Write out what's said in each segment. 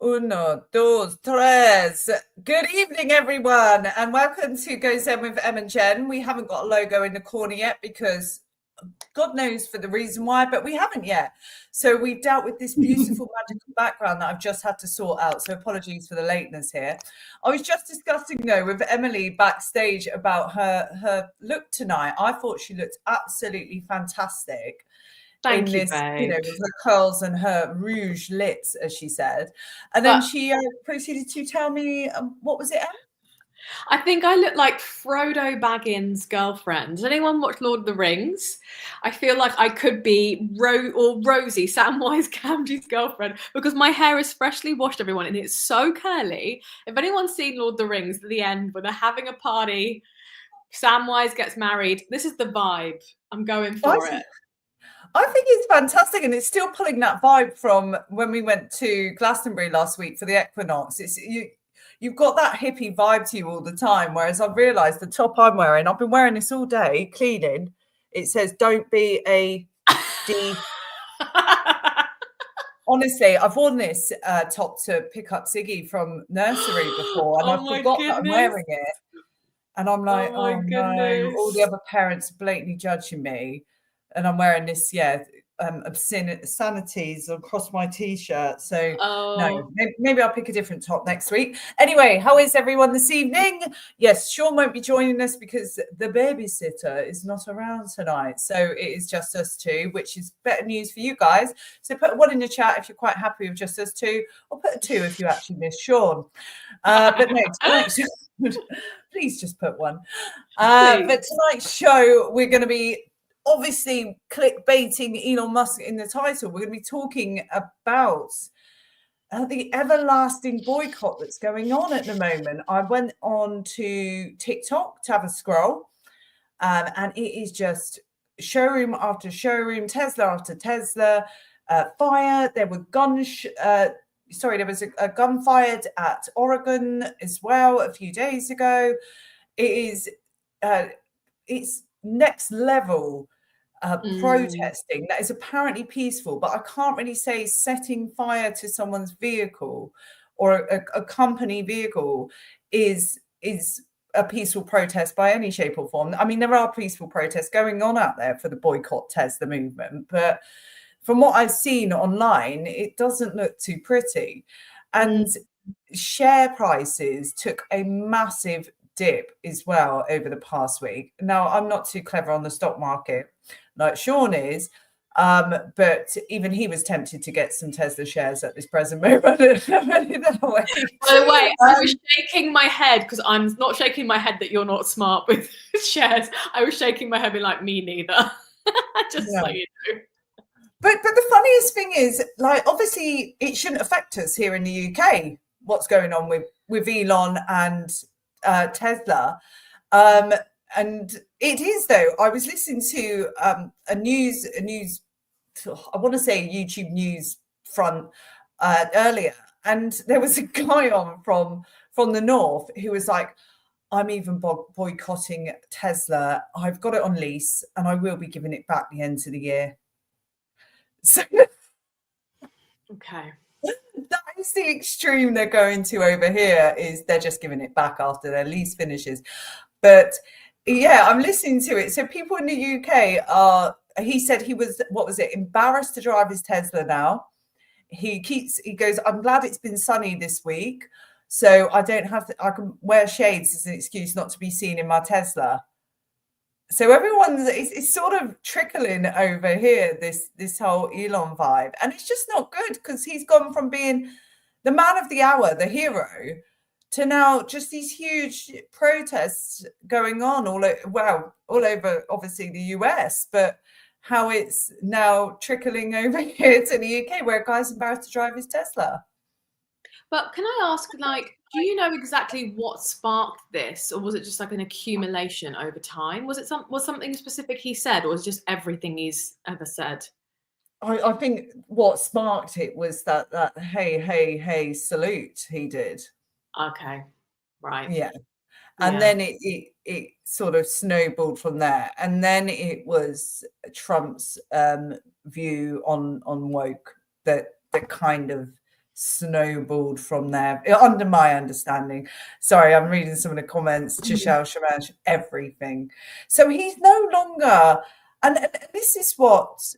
Uno, dos, tres. Good evening, everyone, and welcome to Go Zen with Em and Jen. We haven't got a logo in the corner yet because God knows for the reason why, but we haven't yet. So we've dealt with this beautiful magical background that I've just had to sort out. So apologies for the lateness here. I was just discussing though with Emily backstage about her look tonight. I thought she looked absolutely fantastic in Thank you, this, babe. with her curls and her rouge lips, as she said. And then But she proceeded to tell me, what was it, Em? I think I look like Frodo Baggins' girlfriend. Does anyone watch Lord of the Rings? I feel like I could be Rosie, Samwise Gamgee's girlfriend, because my hair is freshly washed, everyone, and it's so curly. If anyone's seen Lord of the Rings at the end where they're having a party, Samwise gets married, this is the vibe. I'm going I, for it. I think it's fantastic, and it's still pulling that vibe from when we went to Glastonbury last week for the equinox. You've got that hippie vibe to you all the time, whereas I've realised the top I'm wearing, I've been wearing this all day, cleaning. It says, don't be a D. Honestly, I've worn this top to pick up Ziggy from nursery before, and I Oh my forgot that I'm goodness. wearing it. And I'm like, Oh my oh no, all the goodness. other parents blatantly judging me. And I'm wearing this, obscenities across my t-shirt. So no, Oh. maybe I'll pick a different top next week. Anyway, how is everyone this evening? Yes, Sean won't be joining us because the babysitter is not around tonight. So it is just us two, which is better news for you guys. So put a 1 in the chat if you're quite happy with just us two, or put a 2 if you actually miss Sean. But no, tonight's please just put 1. But tonight's show, we're going to be obviously clickbaiting Elon Musk in the title. We're going to be talking about the everlasting boycott that's going on at the moment. I went on to TikTok to have a scroll, and it is just showroom after showroom, Tesla after Tesla, fire. There were there was a gun fired at Oregon as well a few days ago. It's next level protesting that is apparently peaceful, but I can't really say setting fire to someone's vehicle or a company vehicle is a peaceful protest by any shape or form. I mean, there are peaceful protests going on out there for the boycott Tesla movement, but from what I've seen online, it doesn't look too pretty. And share prices took a massive dip as well over the past week. Now, I'm not too clever on the stock market like Sean is, but even he was tempted to get some Tesla shares at this present moment. By the way, I was shaking my head because I'm not shaking my head that you're not smart with shares. I was shaking my head being like, me neither. Just so you know. But the funniest thing is, like, obviously it shouldn't affect us here in the UK, what's going on with Elon and Tesla. And it is, though. I was listening to a news, I want to say YouTube news front earlier, and there was a guy on from the north who was like, I'm even boycotting Tesla. I've got it on lease, and I will be giving it back the end of the year. So okay, that is the extreme they're going to over here. Is they're just giving it back after their lease finishes. But yeah, I'm listening to it. So people in the UK are. He said he was, what was it, embarrassed to drive his Tesla now. He goes, I'm glad it's been sunny this week, so I don't have to, I can wear shades as an excuse not to be seen in my Tesla. So everyone's it's sort of trickling over here, this whole Elon vibe, and it's just not good because he's gone from being the man of the hour, the hero, to now just these huge protests going on all over obviously the US, but how it's now trickling over here to the UK where a guy's embarrassed to drive his Tesla. but can I ask, like, do you know exactly what sparked this, or was it just like an accumulation over time? Was something specific he said, or was it just everything he's ever said? I think what sparked it was that hey salute he did. Okay, right. Yeah. And Yeah. then it sort of snowballed from there. And then it was Trump's view on woke that kind of snowballed from there, under my understanding. Sorry, I'm reading some of the comments. Chishel Shamash, everything. So he's no longer, and this is what,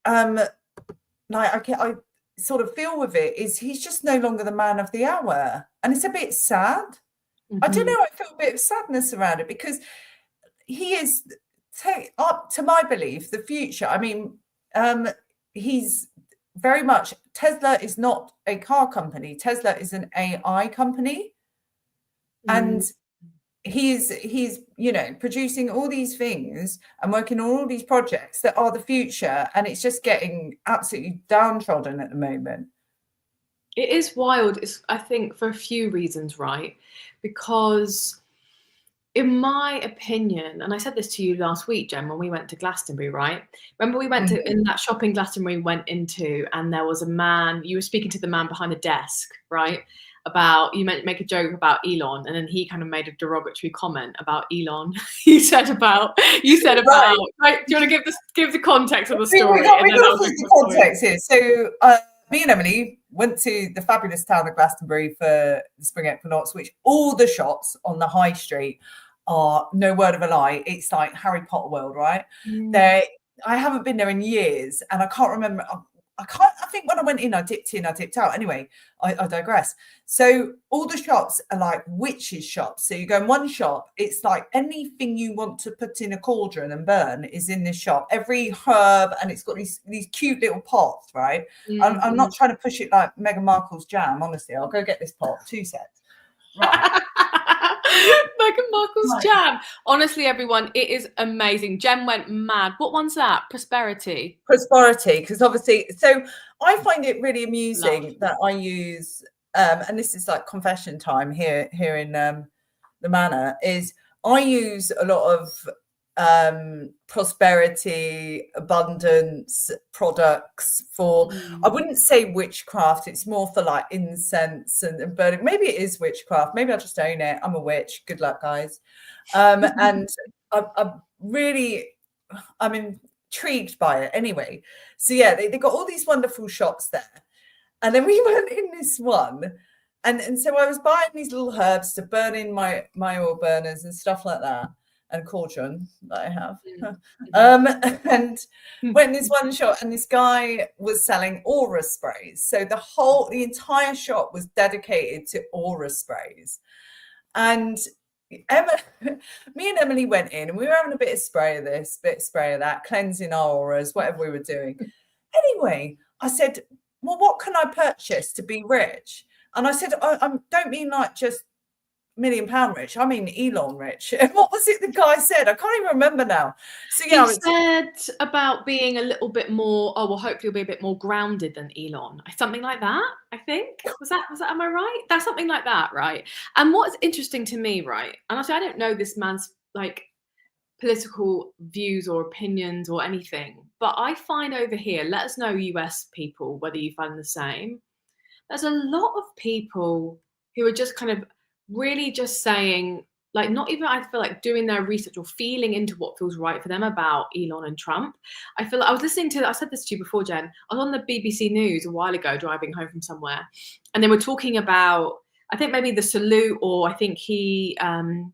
like I sort of feel with it, is he's just no longer the man of the hour, and it's a bit sad. I don't know. I feel a bit of sadness around it because he is, up to my belief, the future. I mean, he's very much, Tesla is not a car company. Tesla is an AI company. And he's producing all these things and working on all these projects that are the future. And it's just getting absolutely downtrodden at the moment. It is wild. I think for a few reasons, right? Because in my opinion, and I said this to you last week, Jen, when we went to Glastonbury, right? Remember we went to, in that shopping Glastonbury we went into, and there was a man, you were speaking to the man behind the desk, right? About, you meant make a joke about Elon, and then he kind of made a derogatory comment about Elon. you said about, right. Right, do you want to give the context of the story? We got the context here. So me and Emily went to the fabulous town of Glastonbury for the spring equinox, which all the shops on the high street are, no word of a lie, it's like Harry Potter world, right? I haven't been there in years, and I can't remember. I think when I went in, I dipped out. Anyway, I digress. So all the shops are like witches' shops. So you go in one shop, it's like anything you want to put in a cauldron and burn is in this shop. Every herb, and it's got these cute little pots, right? I'm not trying to push it like Meghan Markle's jam, honestly. I'll go get this pot, 2 sets. Right. Meghan Markle's jam. Honestly, everyone, it is amazing. Jen went mad. What one's that? Prosperity, because obviously, so I find it really amusing that I use, and this is like confession time here in the manor, is I use a lot of prosperity, abundance products for, I wouldn't say witchcraft, it's more for like incense and burning. Maybe it is witchcraft, maybe I'll just own it. I'm a witch, good luck guys. And I'm intrigued by it anyway. So yeah, they got all these wonderful shops there, and then we went in this one, and so I was buying these little herbs to burn in my oil burners and stuff like that, and cauldron that I have. And went in this one shop, and this guy was selling aura sprays. So the entire shop was dedicated to aura sprays. And me and Emily went in, and we were having a bit of spray of this, bit of spray of that, cleansing our auras, whatever we were doing. Anyway, I said, well, what can I purchase to be rich? And I said, I don't mean like just £1 million rich, I mean Elon rich. What was it the guy said? I can't even remember now. So yeah, he said about being a little bit more, hopefully you'll be a bit more grounded than Elon, something like that. I think was that am I right? That's something like that, right? And what's interesting to me, right, and I don't know this man's like political views or opinions or anything, but I find over here, let us know US people whether you find the same, there's a lot of people who are just kind of really just saying, like, not even, I feel like, doing their research or feeling into what feels right for them about Elon and Trump. I feel like I was listening to, I said this to you before, Jen, I was on the BBC News a while ago driving home from somewhere, and they were talking about, I think maybe the salute, or I think when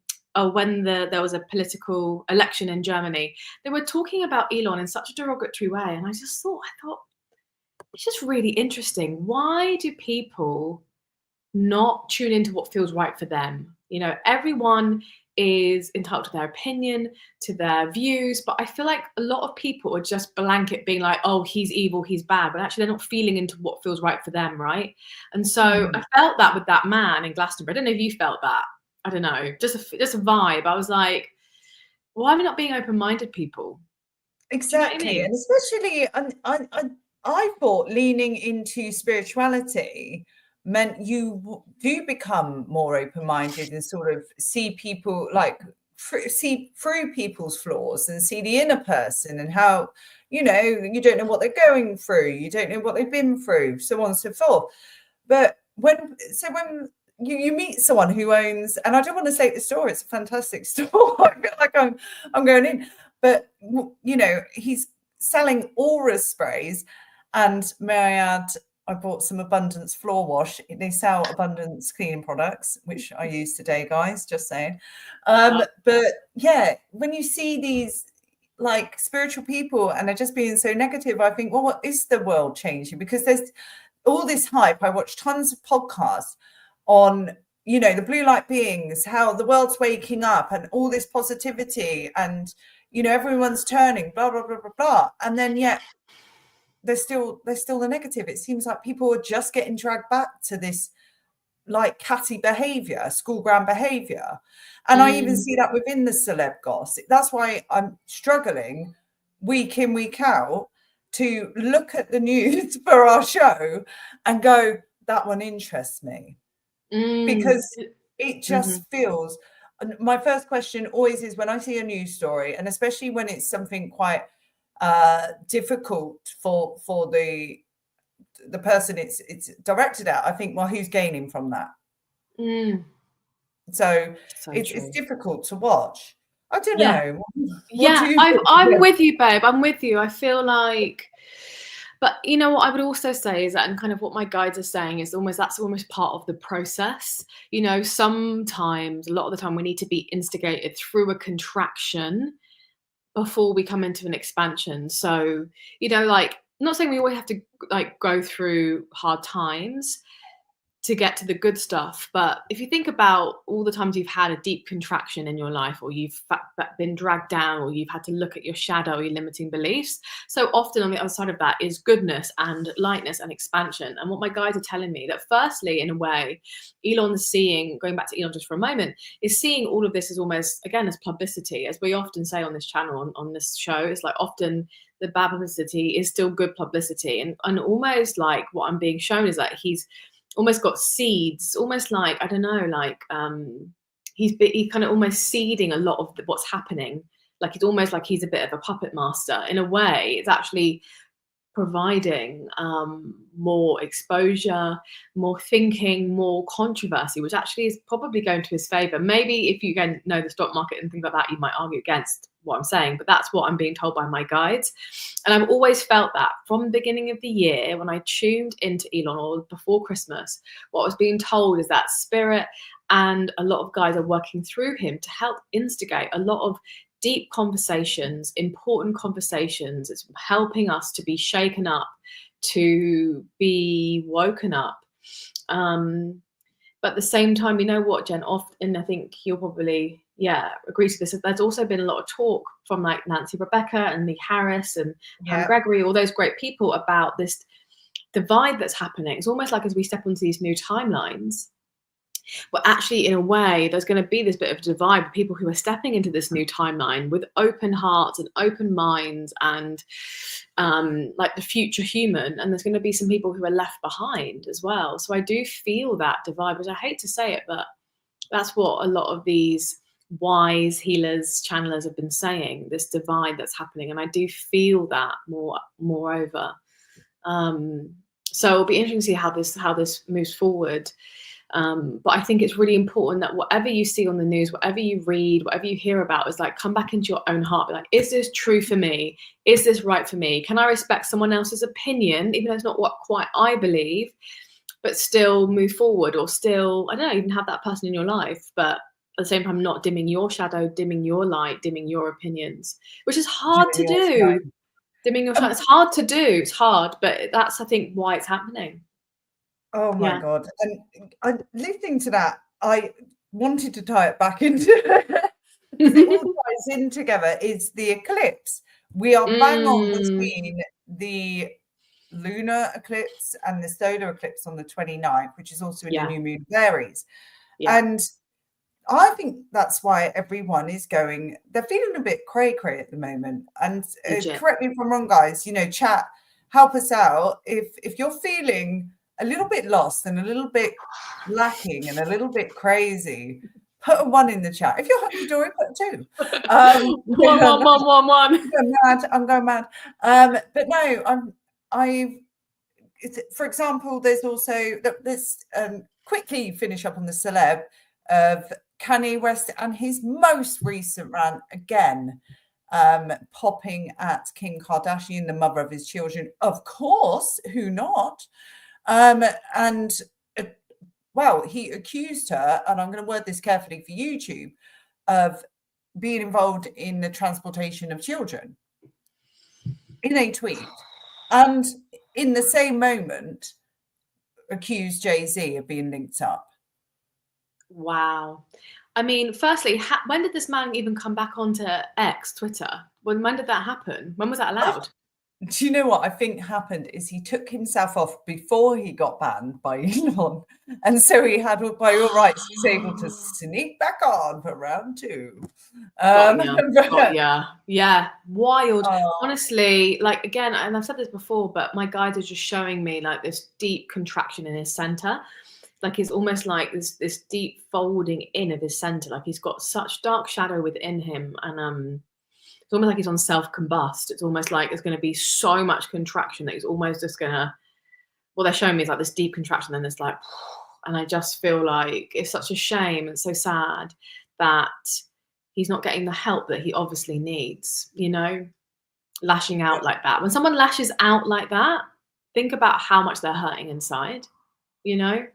there was a political election in Germany, they were talking about Elon in such a derogatory way, and I thought it's just really interesting. Why do people not tune into what feels right for them? You know, everyone is entitled to their opinion, to their views, but I feel like a lot of people are just blanket being like, oh, he's evil, he's bad, but actually they're not feeling into what feels right for them, right? And so I felt that with that man in Glastonbury. I don't know if you felt that. I don't know, just a vibe. I was like, why are we not being open-minded people? Exactly. You know what I mean? And especially, I thought leaning into spirituality meant you do become more open-minded and sort of see people, like see through people's flaws and see the inner person, and how, you know, you don't know what they're going through, you don't know what they've been through, so on and so forth. But when you meet someone who owns, and I don't want to say the store, it's a fantastic store, I feel like I'm going in, but you know, he's selling aura sprays, and may I add, I bought some Abundance floor wash. They sell Abundance cleaning products, which I use today, guys, just saying. But yeah, when you see these like spiritual people and they're just being so negative, I think, well, what is the world changing? Because there's all this hype. I watch tons of podcasts on, you know, the blue light beings, how the world's waking up and all this positivity and, you know, everyone's turning, blah, blah, blah, blah, blah. And then yet there's still the negative. It seems like people are just getting dragged back to this like catty behavior, school ground behavior. And I even see that within the celeb gossip. That's why I'm struggling week in, week out to look at the news for our show and go, that one interests me. Because it just feels, my first question always is when I see a news story, and especially when it's something quite difficult for the person it's directed at, I think, well, who's gaining from that? So it's difficult to watch. I don't know. I'm with you, babe. I'm with you. I feel like, but you know what I would also say is that, and kind of what my guides are saying is that's almost part of the process. You know, sometimes, a lot of the time, we need to be instigated through a contraction before we come into an expansion. So, you know, like, I'm not saying we always have to like go through hard times to get to the good stuff, but if you think about all the times you've had a deep contraction in your life, or you've been dragged down, or you've had to look at your shadow or your limiting beliefs, so often on the other side of that is goodness and lightness and expansion. And what my guides are telling me, that firstly, in a way, Elon's seeing, going back to Elon just for a moment, is seeing all of this as almost, again, as publicity. As we often say on this channel, on this show, it's like often the bad publicity is still good publicity. And almost like what I'm being shown is that he's almost got seeds, almost like, I don't know, like he's kind of almost seeding a lot of what's happening. Like it's almost like he's a bit of a puppet master. In a way, it's actually providing more exposure, more thinking, more controversy, which actually is probably going to his favor. Maybe if you again know the stock market and things like that, you might argue against what I'm saying, but that's what I'm being told by my guides. And I've always felt that from the beginning of the year, when I tuned into Elon, or before Christmas, what I was being told is that spirit and a lot of guys are working through him to help instigate a lot of deep conversations, important conversations. It's helping us to be shaken up, to be woken up. But at the same time, you know what, Jen, often, I think you'll probably, agree to this. There's also been a lot of talk from like Nancy Rebecca and Lee Harris and Pam Gregory, all those great people, about this divide that's happening. It's almost like as we step onto these new timelines, but actually, in a way, there's going to be this bit of a divide with people who are stepping into this new timeline with open hearts and open minds and like the future human. And there's going to be some people who are left behind as well. So I do feel that divide, which I hate to say it, but that's what a lot of these wise healers, channelers have been saying, this divide that's happening. And I do feel that moreover. So it'll be interesting to see how this moves forward. But I think it's really important that whatever you see on the news, whatever you read, whatever you hear about, is like, come back into your own heart. Be like, is this true for me? Is this right for me? Can I respect someone else's opinion, even though it's not what quite I believe, but still move forward, or still, I don't know, even have that person in your life, but at the same time, not dimming your shadow, dimming your light, dimming your opinions, which is hard to do. Dimming your shadow, it's hard to do. It's hard, but that's, I think, why it's happening. Oh my God. And listening to that, I wanted to tie it back into because it all ties in together, is the eclipse. We are bang on between the lunar eclipse and the solar eclipse on the 29th, which is also in the new moon of Aries. And I think that's why everyone is going, they're feeling a bit cray-cray at the moment. And correct me if I'm wrong, guys, you know, chat, help us out. If you're feeling a little bit lost and a little bit lacking and a little bit crazy, put a 1 in the chat. If you're hunky-dory, put a 2. One. I'm going mad. But no, for example, there's also this quickly finish up on the celeb of Kanye West and his most recent rant again, popping at Kim Kardashian, the mother of his children. Of course, who not? And well, he accused her, and I'm going to word this carefully for YouTube, of being involved in the transportation of children in a tweet, and in the same moment accused Jay-Z of being linked up. Wow. I mean, firstly, when did this man even come back onto X, Twitter? When did that happen? When was that allowed? Do you know what I think happened is he took himself off before he got banned by Elon. And so he had, by all rights, he's able to sneak back on for round 2. Yeah, wild. Honestly, like, again, and I've said this before, but my guides are just showing me like this deep contraction in his center. Like it's almost like this deep folding in of his center. Like he's got such dark shadow within him, and it's almost like he's on self-combust. It's almost like there's going to be so much contraction that he's almost just going to, what they're showing me is like this deep contraction, then it's like, and I just feel like it's such a shame and so sad that he's not getting the help that he obviously needs, you know, lashing out like that. When someone lashes out like that, think about how much they're hurting inside, you know?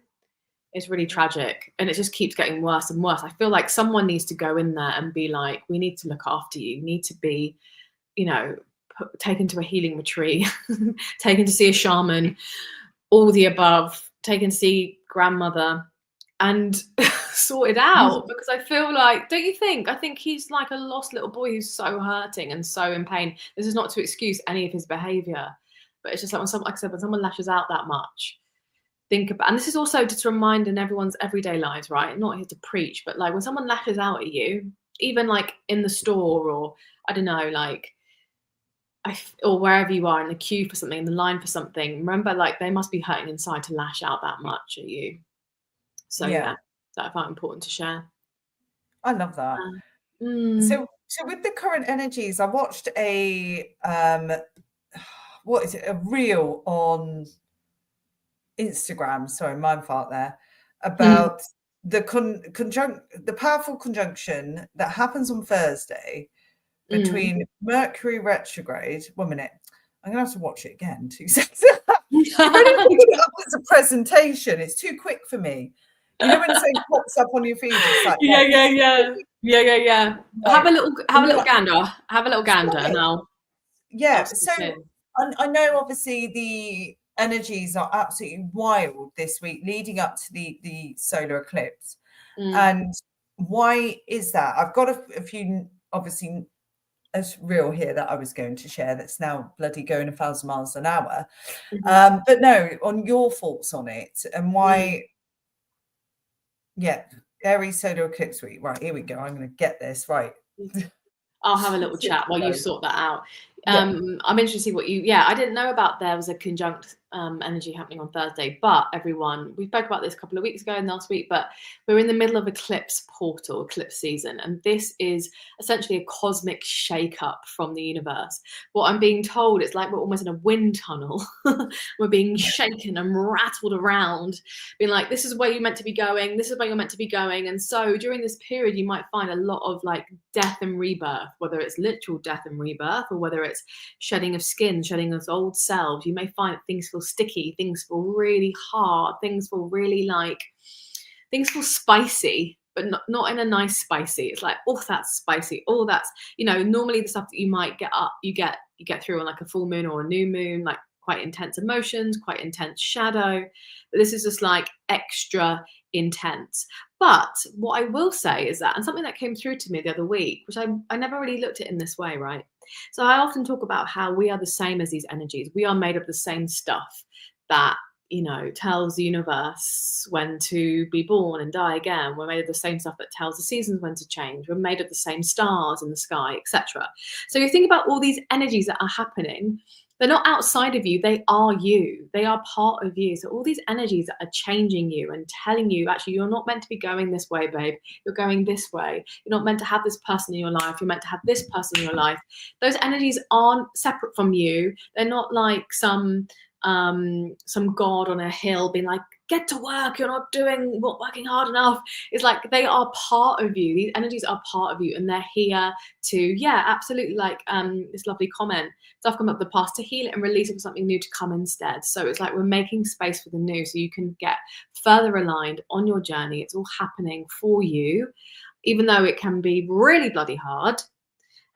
It's really tragic, and it just keeps getting worse and worse. I feel like someone needs to go in there and be like, we need to look after you. You need to be, you know, taken to a healing retreat, taken to see a shaman, all the above, taken to see grandmother and sorted out. Because I feel like, don't you think? I think he's like a lost little boy who's so hurting and so in pain. This is not to excuse any of his behavior, but it's just like when someone, like I said, when someone lashes out that much, think about, and this is also just a reminder in everyone's everyday lives, right? I'm not here to preach, but like when someone lashes out at you, even like in the store, or I don't know, like or wherever you are in the queue for something, in the line for something, remember, like they must be hurting inside to lash out that much at you. So yeah, that I find important to share. I love that. So with the current energies, I watched a what is it, a reel on Instagram, sorry, mind fart there, about the powerful conjunction that happens on Thursday between Mercury retrograde. 1 minute, I'm gonna have to watch it again. 2 seconds. If anyone put it up as a presentation, it's too quick for me. You know when something pops up on your feed, it's like yeah. Have a little gander. Have a little gander now. Yeah. So I know obviously the energies are absolutely wild this week leading up to the solar eclipse. And why is that? I've got a few, obviously, a reel here that I was going to share that's now bloody going 1,000 miles an hour. But no, on your thoughts on it and why. Aries solar eclipse week. Right, here we go. I'm going to get this right. I'll have a little chat while you sort that out. I'm interested to see what you, I didn't know about there was a conjunct energy happening on Thursday, but everyone, we spoke about this a couple of weeks ago and last week, but we're in the middle of eclipse season, and this is essentially a cosmic shake-up from the universe. What I'm being told is like we're almost in a wind tunnel. We're being shaken and rattled around, being like, this is where you're meant to be going, this is where you're meant to be going. And so during this period, you might find a lot of like death and rebirth, whether it's literal death and rebirth or whether it's shedding of skin, shedding of old selves. You may find that things feel sticky, things feel really hard, things feel really things feel spicy, but not in a nice spicy. It's like, oh, that's spicy. Oh, that's, normally the stuff that you might you get through on like a full moon or a new moon, like quite intense emotions, quite intense shadow. But this is just like extra intense. But what I will say is that, and something that came through to me the other week, which I never really looked at it in this way, right? So I often talk about how we are the same as these energies. We are made of the same stuff that, tells the universe when to be born and die again. We're made of the same stuff that tells the seasons when to change. We're made of the same stars in the sky, etc. So you think about all these energies that are happening. They're not outside of you. They are you. They are part of you. So all these energies that are changing you and telling you, actually, you're not meant to be going this way, babe. You're going this way. You're not meant to have this person in your life. You're meant to have this person in your life. Those energies aren't separate from you. They're not like some some god on a hill being like, get to work, you're not working hard enough. It's like they are part of you. These energies are part of you, and they're here to, yeah, absolutely, like this lovely comment, stuff come up the past to heal it and release it for something new to come instead. So it's like we're making space for the new so you can get further aligned on your journey. It's all happening for you, even though it can be really bloody hard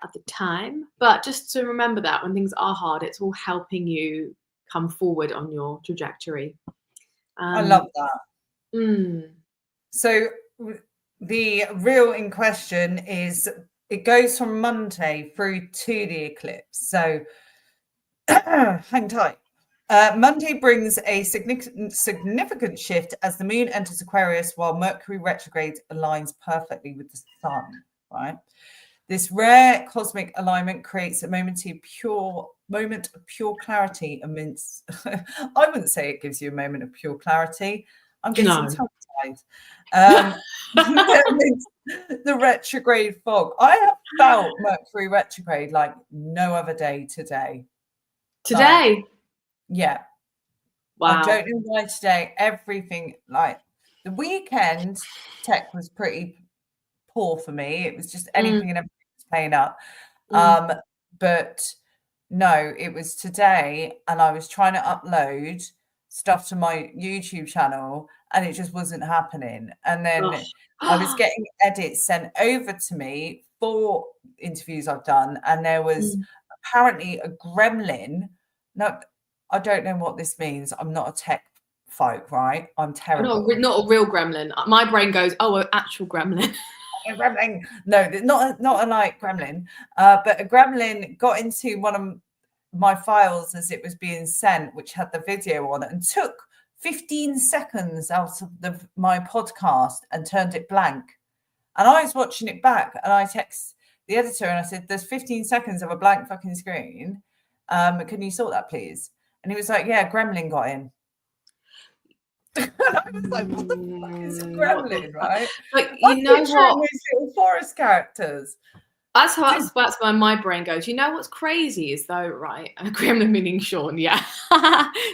at the time. But just to remember that when things are hard, it's all helping you come forward on your trajectory. I love that. So the reel in question is, it goes from Monday through to the eclipse. So hang tight. Monday brings a significant shift as the moon enters Aquarius while Mercury retrograde aligns perfectly with the sun, right? This rare cosmic alignment creates a moment of pure clarity amidst I wouldn't say it gives you a moment of pure clarity. I'm getting tongue-tied. Amidst the retrograde fog. I have felt Mercury retrograde like no other day today. Today? Yeah. Wow. I don't know why today. Everything, like the weekend tech was pretty poor for me. It was just anything and everything was playing up. But no, it was today, and I was trying to upload stuff to my YouTube channel and it just wasn't happening. And then I was getting edits sent over to me for interviews I've done, and there was apparently a gremlin. No, I don't know what this means. I'm not a tech folk, right? I'm terrible. Not a real gremlin. My brain goes, oh, an actual gremlin. A gremlin. No, not a like gremlin, but a gremlin got into one of my files as it was being sent, which had the video on it, and took 15 seconds out of my podcast and turned it blank. And I was watching it back, and I text the editor and I said, there's 15 seconds of a blank fucking screen. Can you sort that, please? And he was like, yeah, gremlin got in. And I was like, what the fuck is a gremlin, right? Like, you know what? These little forest characters. That's where my brain goes. You know what's crazy is though, right? A gremlin meaning Sean, yeah.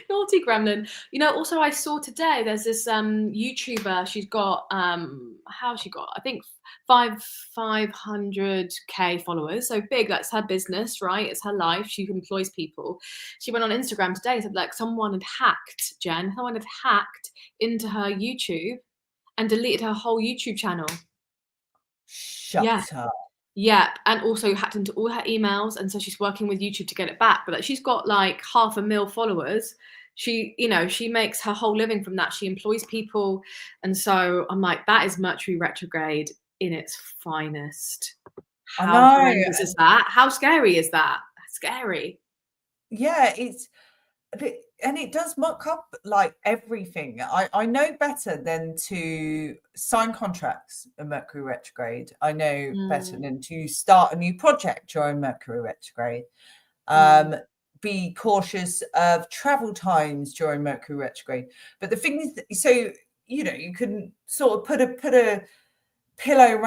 Naughty gremlin. You know, also I saw today there's this YouTuber, she's got how's she got? I think 500k followers. So big, that's her business, right? It's her life. She employs people. She went on Instagram today and said like someone had hacked into her YouTube and deleted her whole YouTube channel. Shut up. Yeah, and also hacked into all her emails, and so she's working with YouTube to get it back. But like, she's got like 500,000 followers. She, you know, she makes her whole living from that. She employs people, and so I'm like, that is Mercury retrograde in its finest. How horrendous is that? How scary is that? Scary. Yeah, and it does muck up like everything. I know better than to sign contracts in Mercury retrograde. I know better than to start a new project during Mercury retrograde. Be cautious of travel times during Mercury retrograde. But the thing is, so you know, you can sort of put a pillow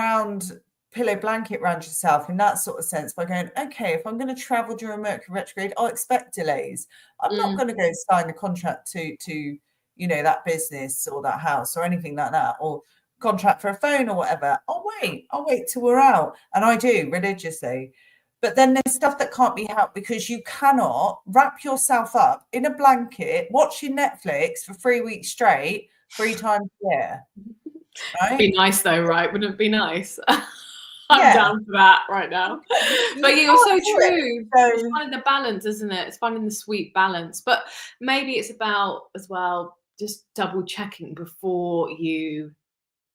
blanket around yourself in that sort of sense by going, okay, if I'm going to travel during Mercury retrograde, I'll expect delays. I'm not going to go sign a contract to you know, that business or that house or anything like that, or contract for a phone or whatever. I'll wait till we're out. And I do religiously. But then there's stuff that can't be helped because you cannot wrap yourself up in a blanket watching Netflix for 3 weeks straight 3 times a year. Right? Be nice though, right? Wouldn't it be nice? I'm down for that right now. But you're so true. It's finding the balance, isn't it? It's finding the sweet balance. But maybe it's about as well just double checking before you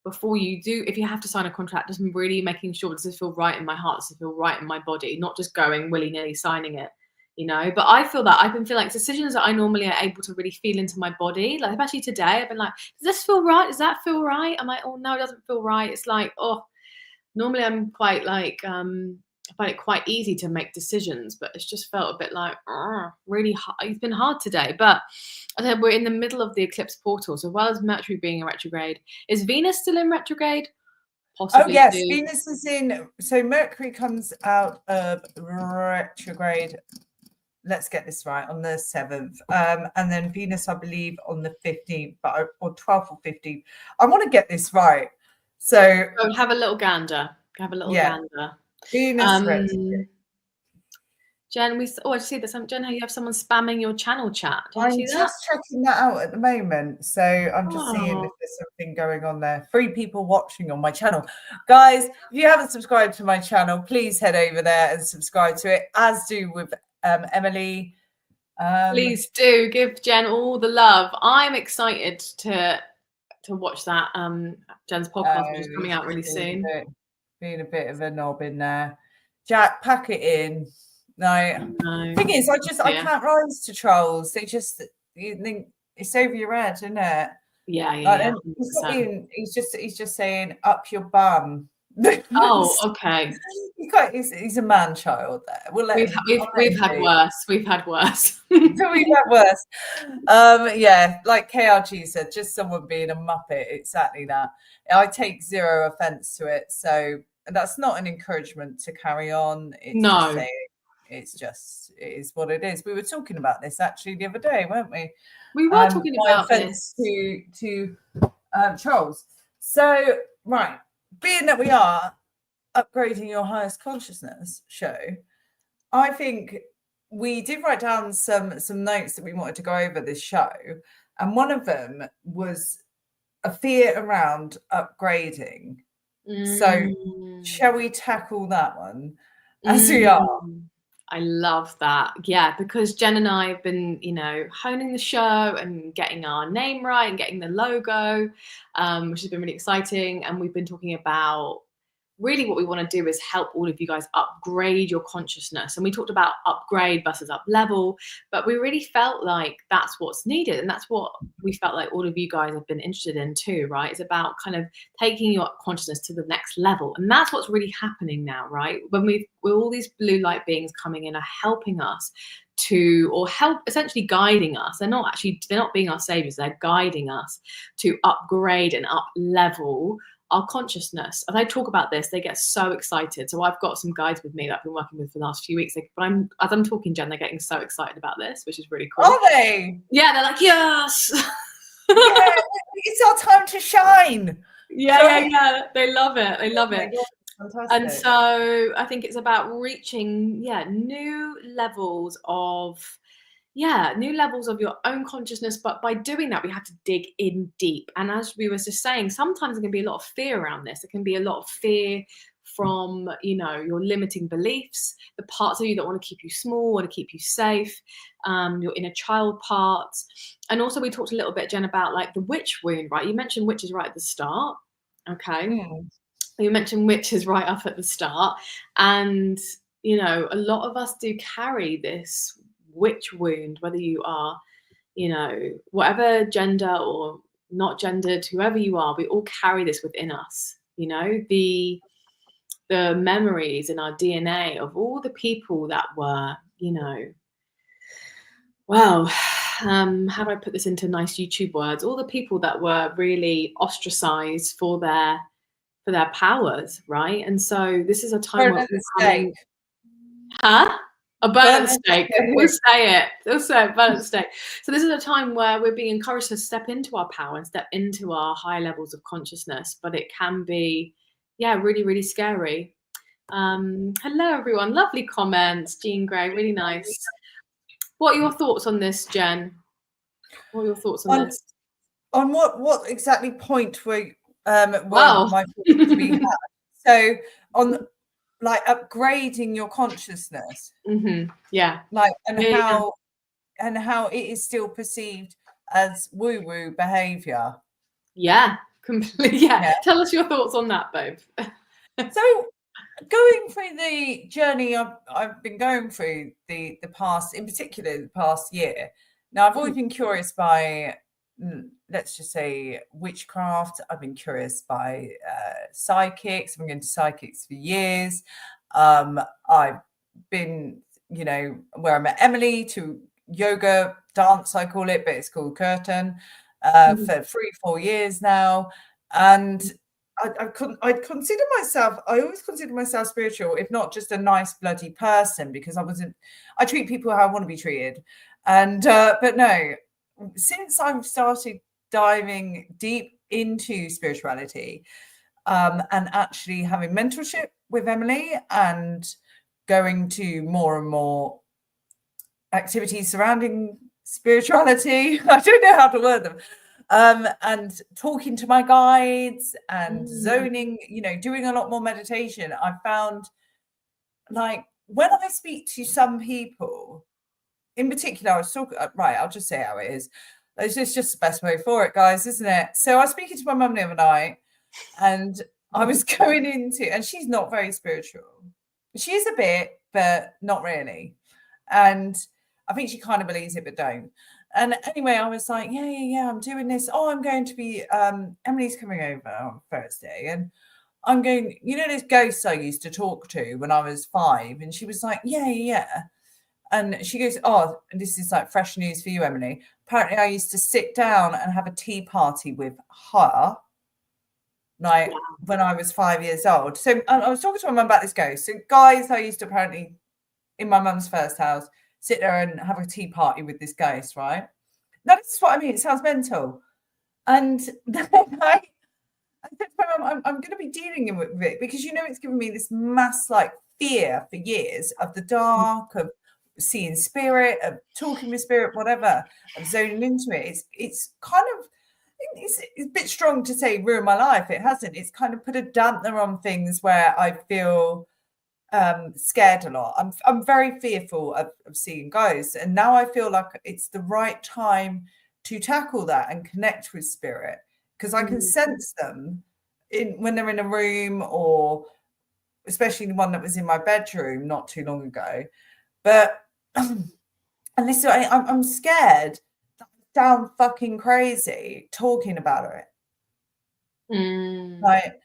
do. If you have to sign a contract, just really making sure, does it feel right in my heart? Does it feel right in my body? Not just going willy-nilly signing it, you know. But I feel that I've been feeling like decisions that I normally are able to really feel into my body. Like especially today, I've been like, does this feel right? Does that feel right? I'm like, oh no, it doesn't feel right. It's like, oh. Normally I'm quite like, I find it quite easy to make decisions, but it's just felt a bit like, really hard. It's been hard today, but I said we're in the middle of the eclipse portal. So as well as Mercury being in retrograde, is Venus still in retrograde? Possibly. Oh yes, too. Venus is in, so Mercury comes out of retrograde let's get this right, on the 7th. And then Venus, I believe, on the 15th, or 12th or 15th. I want to get this right. So have a little gander. Have a little gander. Venus Jen, I see there's some. Jen, you have someone spamming your channel chat. I'm just checking that out at the moment. So I'm just seeing if there's something going on there. 3 people watching on my channel. Guys, if you haven't subscribed to my channel, please head over there and subscribe to it, as do with Emily. Please do give Jen all the love. I'm excited to watch that Jen's podcast, which is coming out really soon. Being a bit of a knob in there. Jack, pack it in. No. Thing is, I can't rise to trolls. They just, you think it's over your head, isn't it? Yeah. He's just saying up your bum. Oh, okay. He's a man child there. We've had worse. We've had worse. We've had worse. Yeah, like KRG said, just someone being a muppet. Exactly that. I take zero offense to it. So that's not an encouragement to carry on. It is what it is. We were talking about this actually the other day, weren't we? We were talking about this to trolls. So, right, being that we are upgrading your highest consciousness show, I think we did write down some notes that we wanted to go over this show, and one of them was a fear around upgrading. So, shall we tackle that one as we are? I love that. Yeah, because Jen and I have been, honing the show and getting our name right and getting the logo, which has been really exciting. And we've been talking about really what we want to do is help all of you guys upgrade your consciousness. And we talked about upgrade versus up level, but we really felt like that's what's needed. And that's what we felt like all of you guys have been interested in too, right? It's about kind of taking your consciousness to the next level. And that's what's really happening now, right? When with all these blue light beings coming in are helping us essentially guiding us. They're not being our saviors. They're guiding us to upgrade and up level our consciousness. As I talk about this, they get so excited. So I've got some guides with me that I've been working with for the last few weeks. As I'm talking, Jen, they're getting so excited about this, which is really cool. Are they? Yeah, they're like, yes. Yeah, it's our time to shine. Yeah. They love it. They love it. Fantastic. And so I think it's about reaching, new levels of your own consciousness. But by doing that, we have to dig in deep. And as we were just saying, sometimes there can be a lot of fear around this. There can be a lot of fear from, your limiting beliefs, the parts of you that want to keep you small, want to keep you safe, your inner child parts. And also we talked a little bit, Jen, about like the witch wound, right? You mentioned witches right at the start. Okay. You mentioned witches right up at the start. And, a lot of us do carry this witch wound, whether you are, whatever gender or not gendered, whoever you are, we all carry this within us. The memories in our DNA of all the people that were, how do I put this into nice YouTube words? All the people that were really ostracized for their powers, right? And so this is a time where we're coming. A burnt steak. We'll say it. Burnt steak. So this is a time where we're being encouraged to step into our power and step into our high levels of consciousness. But it can be, really, really scary. Hello, everyone. Lovely comments. Jean Grey, really nice. What are your thoughts on this, Jen? What are your thoughts on this? On what exactly point were my thoughts to be had? So on like upgrading your consciousness, like and how it is still perceived as woo-woo behavior. Completely. Tell us your thoughts on that, babe. So going through the journey I've been going through the past, in particular the past year. Now I've always been curious by, let's just say, witchcraft. I've been curious by psychics. I've been going to psychics for years. I've been, where I met Emily, to yoga, dance, I call it, but it's called curtain, for 3-4 years now. And I'd consider myself, I always consider myself spiritual, if not just a nice bloody person, because I treat people how I want to be treated. And, but no, since I've started diving deep into spirituality, and actually having mentorship with Emily and going to more and more activities surrounding spirituality, I don't know how to word them, and talking to my guides and zoning, doing a lot more meditation, I found, like, when I speak to some people in particular, I was talking, right, I'll just say how it is. It's just the best way for it, guys, isn't it? So I was speaking to my mum the other night, and I was going into, and she's not very spiritual. She is a bit, but not really. And I think she kind of believes it, but don't. And anyway, I was like, yeah, I'm doing this. Oh, I'm going to be, Emily's coming over on Thursday. And I'm going, this ghost I used to talk to when I was 5. And she was like, yeah. And she goes, oh, and this is like fresh news for you, Emily. Apparently I used to sit down and have a tea party with her, like when I was 5 years old. So I was talking to my mum about this ghost. So guys, I used to apparently, in my mum's first house, sit there and have a tea party with this ghost, right? Now, this is what I mean. It sounds mental. And then I said to my mum, I'm going to be dealing with it because, it's given me this mass, like, fear for years of the dark, of seeing spirit, of talking with spirit, whatever, of zoning into it. It's kind of, it's a bit strong to say ruin my life. It hasn't. It's kind of put a dampener on things where I feel scared a lot. I'm very fearful of seeing ghosts, and now I feel like it's the right time to tackle that and connect with spirit, because I can sense them when they're in a room, or especially the one that was in my bedroom not too long ago. But and this, I'm scared that I sound fucking crazy talking about it. Like,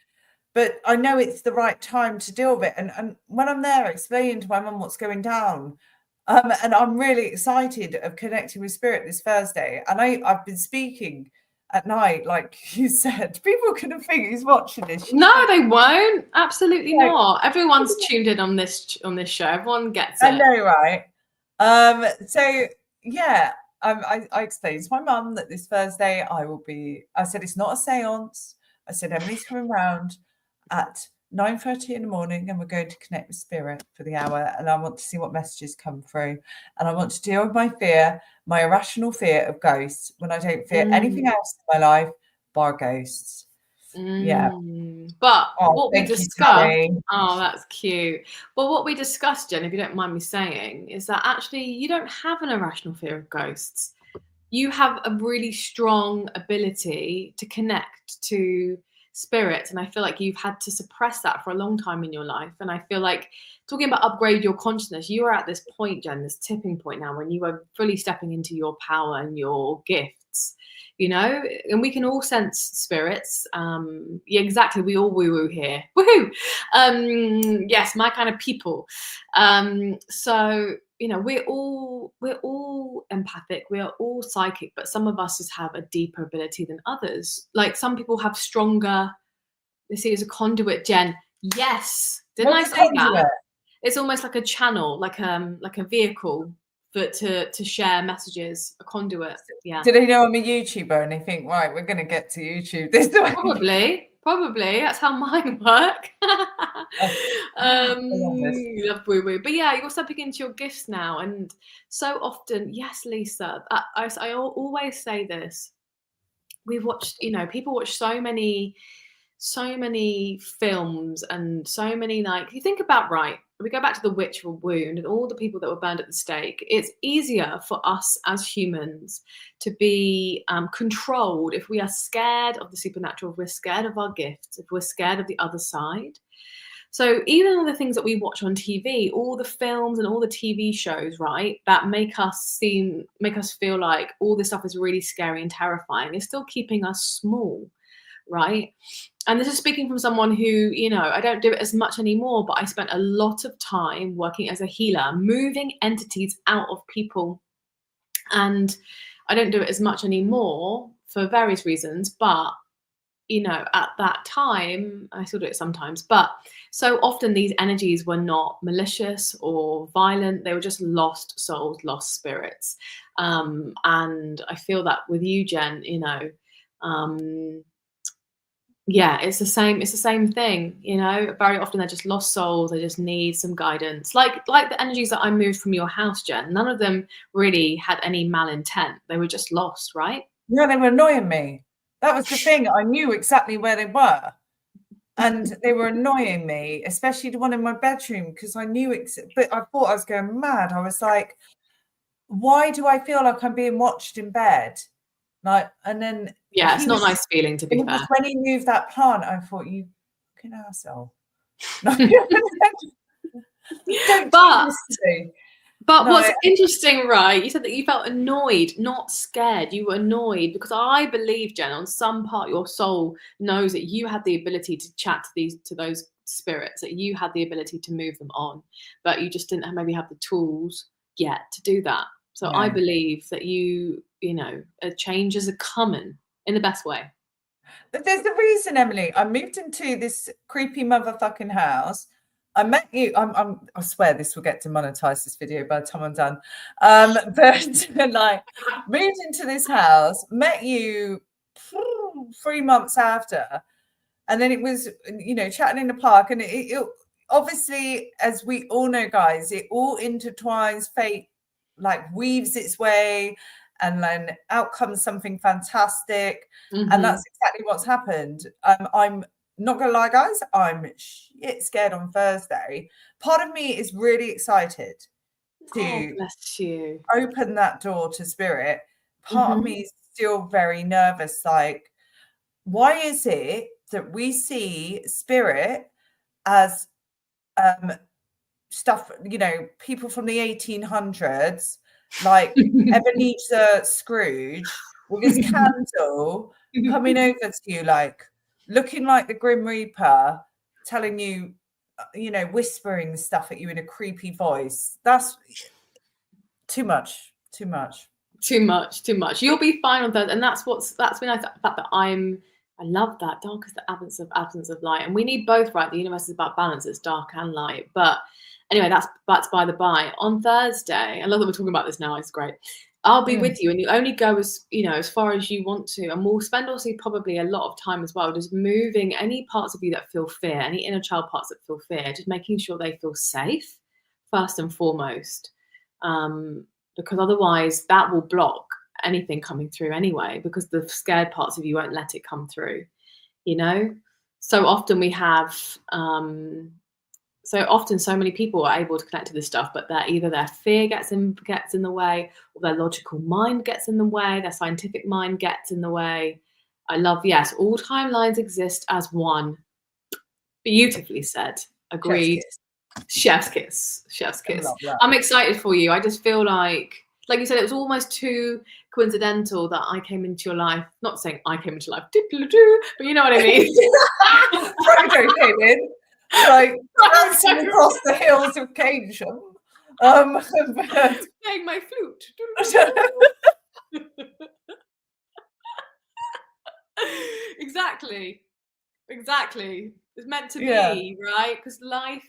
but I know it's the right time to deal with it. And when I'm there explaining to my mum what's going down, and I'm really excited of connecting with spirit this Thursday. And I've been speaking at night, like you said. People can think who's watching this. No, they won't. Absolutely not. Everyone's tuned in on this show. Everyone gets it. I know, right? So yeah, I explained to my mum that this Thursday I said it's not a seance. I said Emily's coming round at 9:30 in the morning, and we're going to connect with spirit for the hour, and I want to see what messages come through, and I want to deal with my fear, my irrational fear of ghosts, when I don't fear anything else in my life bar ghosts. Yeah. But what we discussed, that's cute. Well, what we discussed, Jen, if you don't mind me saying, is that actually you don't have an irrational fear of ghosts. You have a really strong ability to connect to spirit, and I feel like you've had to suppress that for a long time in your life. And I feel like, talking about upgrade your consciousness, you are at this point, Jen, this tipping point now when you are fully stepping into your power and your gifts, and we can all sense spirits. Yeah, exactly. We all woo-woo here. Woohoo! Yes, my kind of people. So we're all empathic, we are all psychic, but some of us just have a deeper ability than others. Like, some people have stronger, they see it as a conduit, Jen. Yes. Didn't I say that? It's almost like a channel, like a vehicle to share messages, a conduit. Yeah. Do they know I'm a YouTuber and they think, right, we're going to get to YouTube this way? Probably that's how mine work. Love woo-woo. But yeah, you're stepping into your gifts now, and so often, yes, Lisa, I always say this. We've watched, people watch so many films, and so many, like, you think about, right, we go back to the witch wound and all the people that were burned at the stake. It's easier for us as humans to be controlled if we are scared of the supernatural, if we're scared of our gifts, if we're scared of the other side. So even all the things that we watch on TV, all the films and all the TV shows, right, that make us feel like all this stuff is really scary and terrifying, is still keeping us small, right? And this is speaking from someone who, I don't do it as much anymore, but I spent a lot of time working as a healer, moving entities out of people. And I don't do it as much anymore for various reasons, but you know, at that time, I still do it sometimes, but so often these energies were not malicious or violent. They were just lost souls, lost spirits. And I feel that with you, Jen, you know, yeah, it's the same thing, you know. Very often they're just lost souls. They just need some guidance. Like the energies that I moved from your house, Jen, none of them really had any malintent. They were just lost, right? Yeah, they were annoying me. That was the thing. I knew exactly where they were. And they were annoying me, especially the one in my bedroom, because I knew it. But I thought I was going mad. I was like, why do I feel like I'm being watched in bed? Like, and then Yeah, it's not a nice feeling, to be it was fair. when he moved that plant, I thought, you fucking asshole. Don't do this to me. But No, what's interesting, right? You said that you felt annoyed, not scared. You were annoyed because I believe, Jen, on some part your soul knows that you had the ability to chat to those spirits, that you had the ability to move them on, but you just didn't maybe have the tools yet to do that. So I believe that you know, changes are coming in the best way. But there's a reason, Emily. I moved into this creepy motherfucking house. I met you. I swear this will get demonetized, this video, by the time I'm done. But like, moved into this house, met you 3 months after, and then it was, you know, chatting in the park, and it obviously, as we all know, guys, it all intertwines. Fate like weaves its way, and then out comes something fantastic. And that's exactly what's happened. I'm not gonna lie, guys, I'm shit scared on Thursday. Part of me is really excited to bless you. open that door to spirit. Part of me is still very nervous, like, why is it that we see spirit as stuff, you know, people from the 1800s, like Ebenezer Scrooge with his candle coming over to you, like looking like the Grim Reaper, telling you, you know, whispering stuff at you in a creepy voice? That's too much. Too much. You'll be fine on Thursday, and that's been nice. The fact that I love that dark is the absence of light, and we need both, right? The universe is about balance; it's dark and light. But anyway, that's by the by. On Thursday, I love that we're talking about this now. It's great. I'll be with you, and you only go as, you know, as far as you want to, and we'll spend also probably a lot of time as well just moving any parts of you that feel fear, any inner child parts that feel fear, just making sure they feel safe first and foremost. Because otherwise that will block anything coming through anyway, because the scared parts of you won't let it come through, you know. So often we have so many people are able to connect to this stuff, but either their fear gets in the way, or their logical mind gets in the way, their scientific mind gets in the way. I love, yes, all timelines exist as one. Beautifully said. Agreed. Chef's kiss. I'm excited for you. I just feel like you said, it was almost too coincidental that I came into your life. Not saying I came into life, but you know what I mean. Frodo came in, like dancing across the hills of Keynsham, playing my flute. Exactly. It's meant to be, right? Because life.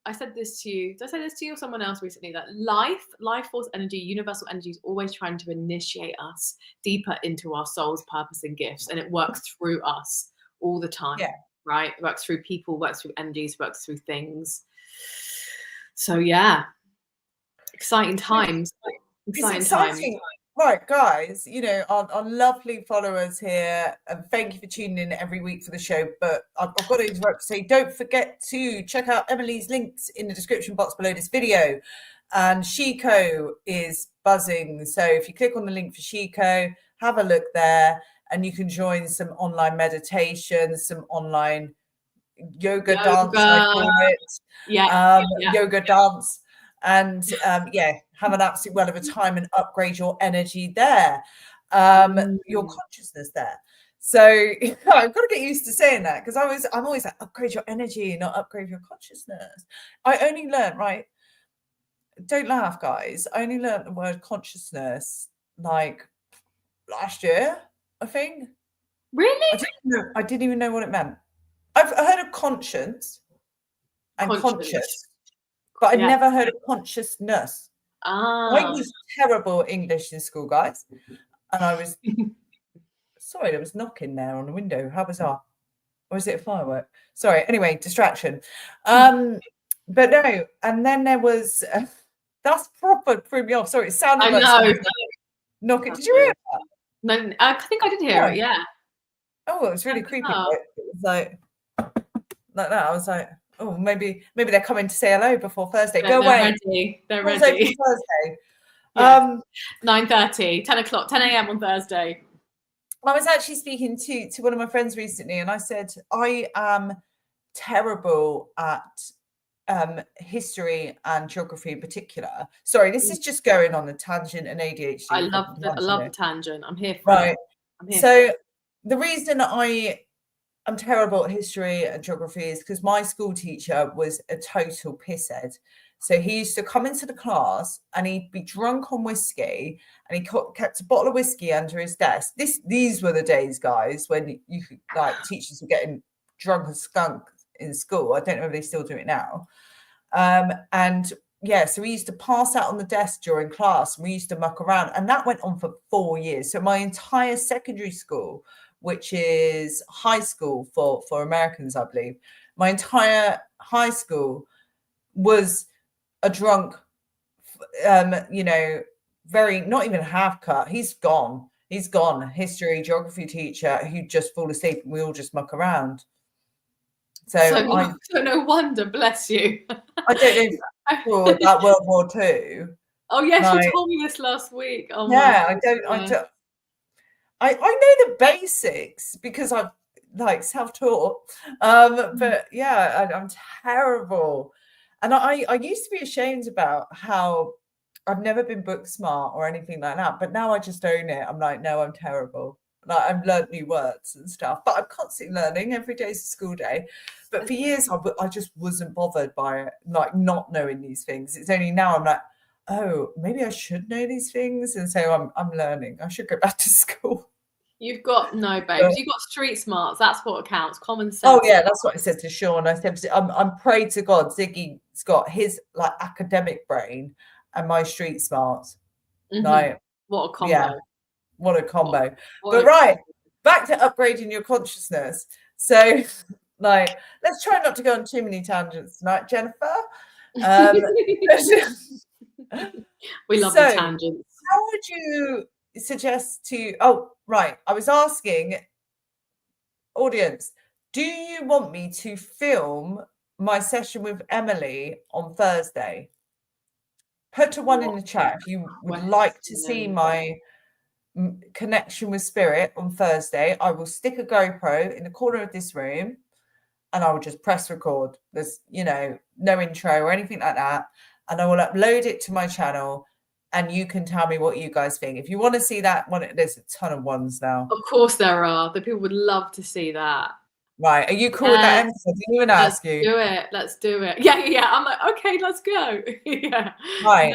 I said this to you. Did I say this to you or someone else recently? That life force energy, universal energy is always trying to initiate us deeper into our soul's purpose and gifts, and it works through us all the time. Yeah. Right? It works through people, works through energies, works through things. So yeah, exciting times. It's exciting. Right, guys, you know, our lovely followers here, and thank you for tuning in every week for the show. But I've got to interrupt to say, don't forget to check out Emily's links in the description box below this video. And Shiko is buzzing. So if you click on the link for Shiko, have a look there, and you can join some online meditation, some online yoga dance, I call it. Yoga dance. And have an absolute well of a time and upgrade your energy there, your consciousness there. So I've got to get used to saying that, because I'm always like, upgrade your energy, not upgrade your consciousness. I only learned, right? Don't laugh, guys. I only learned the word consciousness like last year, I think. Really? I didn't even know what it meant. I've heard of conscience and Conscience. conscious, but I'd Yeah. never heard of consciousness. I Ah. was terrible at English in school, guys. And I was sorry, there was knocking there on the window. How bizarre. Or is it a firework? Sorry. Anyway, distraction. But no, and then there was that's proper threw me off. Sorry, it sounded I like know. someone knocking. Did you hear that? No, I think I did hear it. Yeah. Oh, it was really creepy. Oh. It was like that. I was like, oh, maybe they're coming to say hello before Thursday. Go away. Ready. They're Doors ready. open Thursday. Yeah. 9:30, 10 o'clock, 10 a.m. on Thursday. I was actually speaking to one of my friends recently, and I said I am terrible at history and geography in particular. Sorry, this is just going on a tangent and ADHD. I love the tangent. I'm here for it. I'm here for it. The reason I'm terrible at history and geography is because my school teacher was a total pisshead. So he used to come into the class and he'd be drunk on whiskey, and he kept a bottle of whiskey under his desk. These were the days, guys, when you could, like, teachers were getting drunk and skunk in school. I don't know if they still do it now. And yeah, so we used to pass out on the desk during class, and we used to muck around, and that went on for 4 years. So my entire secondary school, which is high school for Americans, I believe, my entire high school was a drunk, very, not even half cut. He's gone. History, geography teacher who'd just fall asleep, and we all just muck around. So no wonder, bless you. I don't know about World War II. Oh yes, you told me this last week. Oh yeah, I know the basics because I've self-taught. But yeah, I'm terrible. And I used to be ashamed about how I've never been book smart or anything like that. But now I just own it. I'm like, no, I'm terrible. Like, I've learned new words and stuff, but I'm constantly learning. Every day is a school day. But for years, I just wasn't bothered by it, like not knowing these things. It's only now I'm like, oh, maybe I should know these things. And so I'm learning. I should go back to school. You've got you've got street smarts. That's what counts. Common sense. Oh yeah, that's what I said to Sean. I said, I'm pray to God, Ziggy's got his like academic brain and my street smarts. Mm-hmm. Like, what a combo. Yeah, what a combo. But right, back to upgrading your consciousness. So like, let's try not to go on too many tangents tonight, Jennifer. We love the tangents. How would you suggest to I was asking audience, do you want me to film my session with Emily on Thursday? Put a 1 in the chat if you would like to see my connection with spirit on Thursday. I will stick a GoPro in the corner of this room and I will just press record. There's no intro or anything like that, and I will upload it to my channel, and you can tell me what you guys think. If you want to see that one, there's a ton of ones now. Of course there are. The people would love to see that. Right. Are you cool with that, Emily? I didn't even ask you. Let's do it. Yeah. I'm like, okay, let's go. Yeah. Right.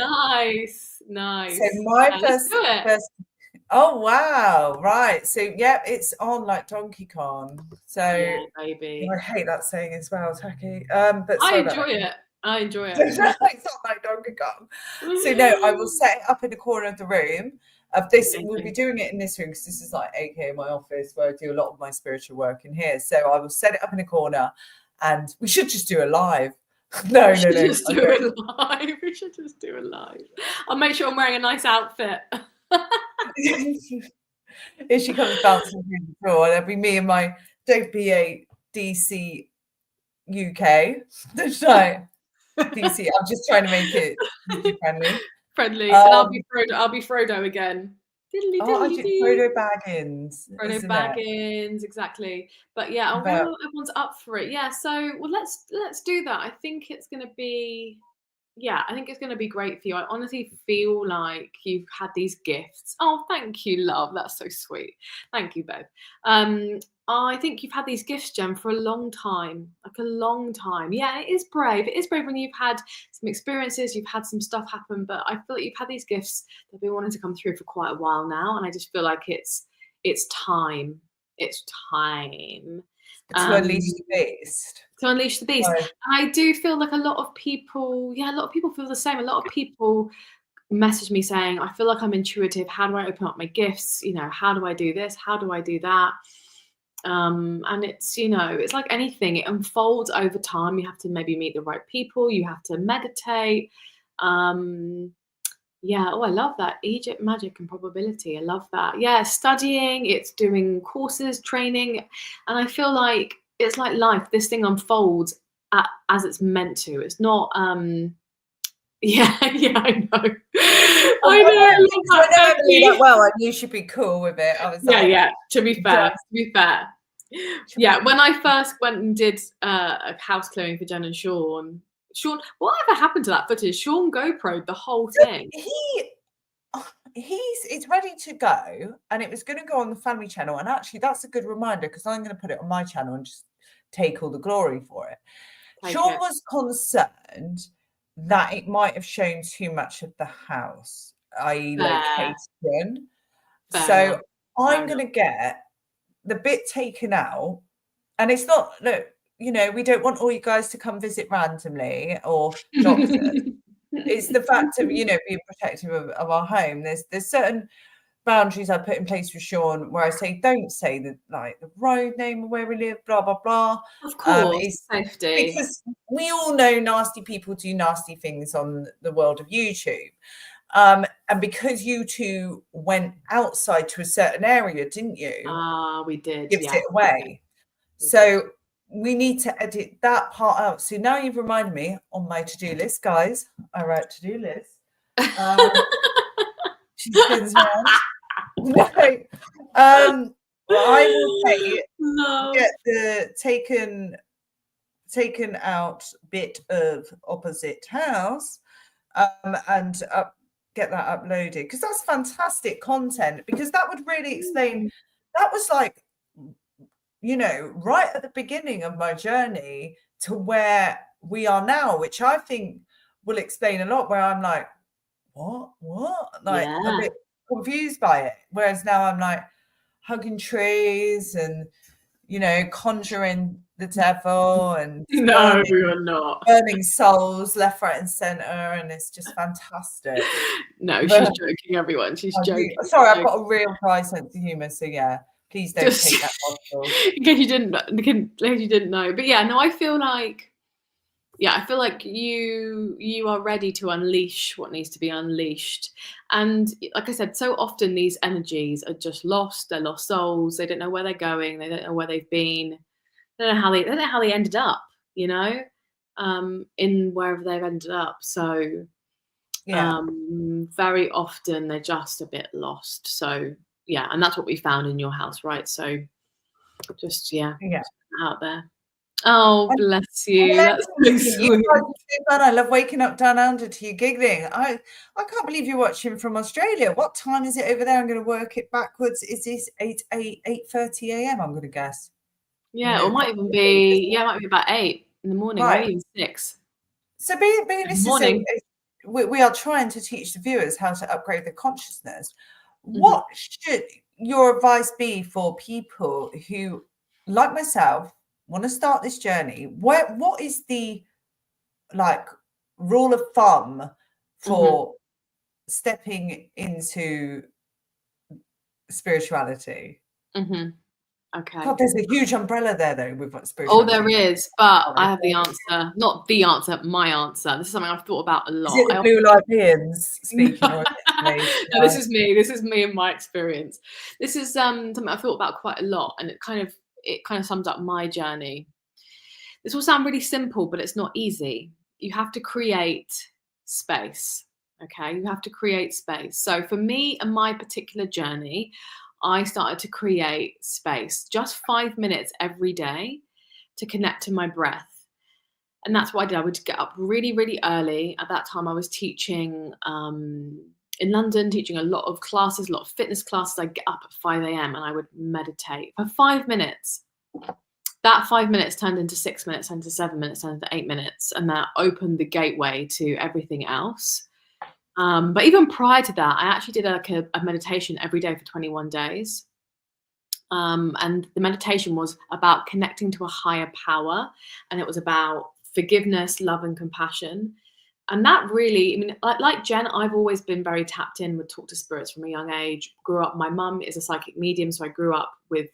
Nice. So my first. Oh wow! Right. So yeah, it's on like Donkey Kong. So yeah, baby. I hate that saying as well, Taki. But I enjoy it. It's not like Donkey Kong. So no, I will set it up in the corner of the room. Of this, we'll be doing it in this room because this is like AKA my office where I do a lot of my spiritual work in here. So I will set it up in a corner, and we should just do it live. No. We should just do it live. I'll make sure I'm wearing a nice outfit. If she comes bouncing through the floor, there'll be me and my JPA DC UK. Like DC. I'm just trying to make it friendly. And I'll be Frodo again. Frodo Baggins. Frodo Baggins, exactly. But yeah, everyone's up for it. Yeah, so let's do that. I think it's gonna be great for you. I honestly feel like you've had these gifts. Oh, thank you, love. That's so sweet. Thank you, babe. I think you've had these gifts, Jen, for a long time. Like a long time. Yeah, it is brave. It is brave when you've had some experiences, you've had some stuff happen, but I feel like you've had these gifts that have been wanting to come through for quite a while now. And I just feel like it's time. It's time. To unleash the beast. To unleash the beast. Right. And I do feel like a lot of people feel the same. A lot of people message me saying, I feel like I'm intuitive. How do I open up my gifts? You know, how do I do this? How do I do that? And it's, you know, it's like anything, it unfolds over time. You have to maybe meet the right people, you have to meditate. Yeah, oh, I love that. Egypt, magic and probability. I love that. Yeah, studying, it's doing courses, training. And I feel like it's like life. This thing unfolds as it's meant to. It's not, yeah, I know. I know Emily that well. I knew she'd be cool with it. I was like, yeah. To be fair. Yeah, when I first went and did a house clearing for Jen and Sean, whatever happened to that footage? Sean GoPro'd the whole thing. It's ready to go, and it was going to go on the family channel. And actually, that's a good reminder, because I'm going to put it on my channel and just take all the glory for it. Sean was concerned that it might have shown too much of the house, i.e. location. So I'm going to get the bit taken out. And it's not, look, you know, we don't want all you guys to come visit randomly or doctors. It's the fact of, you know, being protective of our home. There's certain boundaries I put in place with Sean where I say, don't say the road name of where we live, blah, blah, blah. Of course, it's safety. Because we all know nasty people do nasty things on the world of YouTube. And because you two went outside to a certain area, didn't you? We did. Gives it away. So we need to edit that part out. So now you've reminded me on my to-do list, guys. I write to-do list. She spins around. No. I will say get the taken out bit of opposite house and get that uploaded, because that's fantastic content, because that would really explain. That was like, you know, right at the beginning of my journey to where we are now, which I think will explain a lot, where I'm like, what? Like a bit confused by it. Whereas now I'm like hugging trees and, you know, conjuring the devil and no, you're not burning souls left, right, and center, and it's just fantastic. No, she's joking, everyone. She's joking. Sorry, I've got a real dry sense of humor, so yeah. Please don't take that possible. In case you didn't know. But yeah, no, I feel like you are ready to unleash what needs to be unleashed. And like I said, so often these energies are just lost. They're lost souls. They don't know where they're going. They don't know where they've been. They don't know how they ended up, you know, in wherever they've ended up. So very often they're just a bit lost. So yeah, and that's what we found in your house, right? So just out there. Oh, bless you. That's so sweet. I love waking up down under to you giggling. I can't believe you're watching from Australia. What time is it over there? I'm going to work it backwards. Is this 8:30 a.m.? I'm going to guess. Yeah, or might even be about 8 in the morning, right? Or even 6. So being this morning, we are trying to teach the viewers how to upgrade their consciousness. What should your advice be for people who, like myself, want to start this journey? What is the rule of thumb for stepping into spirituality? Okay. God, there's a huge umbrella there, though, with spirituality. Oh, there is, but I have the answer. Not the answer, my answer. This is something I've thought about a lot. Is it the blue light beings speaking? No, this is me. This is me and my experience. This is something I've thought about quite a lot, and it kind of sums up my journey. This will sound really simple, but it's not easy. You have to create space. Okay, you have to create space. So for me and my particular journey, I started to create space, just 5 minutes every day to connect to my breath. And that's what I did. I would get up really, really early. At that time, I was teaching in London, teaching a lot of classes, a lot of fitness classes. I'd get up at 5 a.m. and I would meditate for 5 minutes. That 5 minutes turned into 6 minutes, turned into 7 minutes, turned into 8 minutes. And that opened the gateway to everything else. But even prior to that, I actually did a meditation every day for 21 days. And the meditation was about connecting to a higher power, and it was about forgiveness, love, and compassion. And that really, I mean, like Jen, I've always been very tapped in with talk to spirits from a young age. Grew up, my mum is a psychic medium, so I grew up with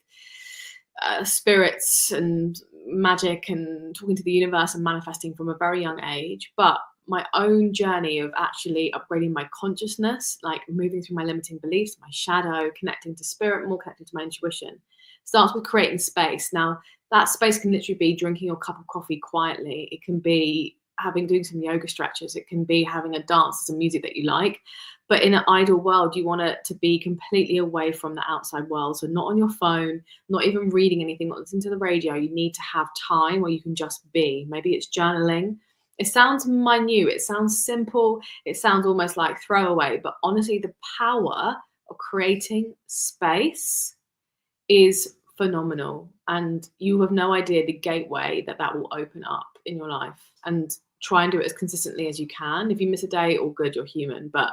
spirits and magic and talking to the universe and manifesting from a very young age. But my own journey of actually upgrading my consciousness, like moving through my limiting beliefs, my shadow, connecting to spirit, more connected to my intuition, starts with creating space. Now, that space can literally be drinking your cup of coffee quietly. It can be doing some yoga stretches. It can be having a dance to some music that you like. But in an ideal world, you want it to be completely away from the outside world. So not on your phone, not even reading anything, not listening to the radio. You need to have time where you can just be. Maybe it's journaling. It sounds minute. It sounds simple. It sounds almost like throwaway. But honestly, the power of creating space is phenomenal. And you have no idea the gateway that will open up in your life. And try and do it as consistently as you can. If you miss a day, all good, you're human. But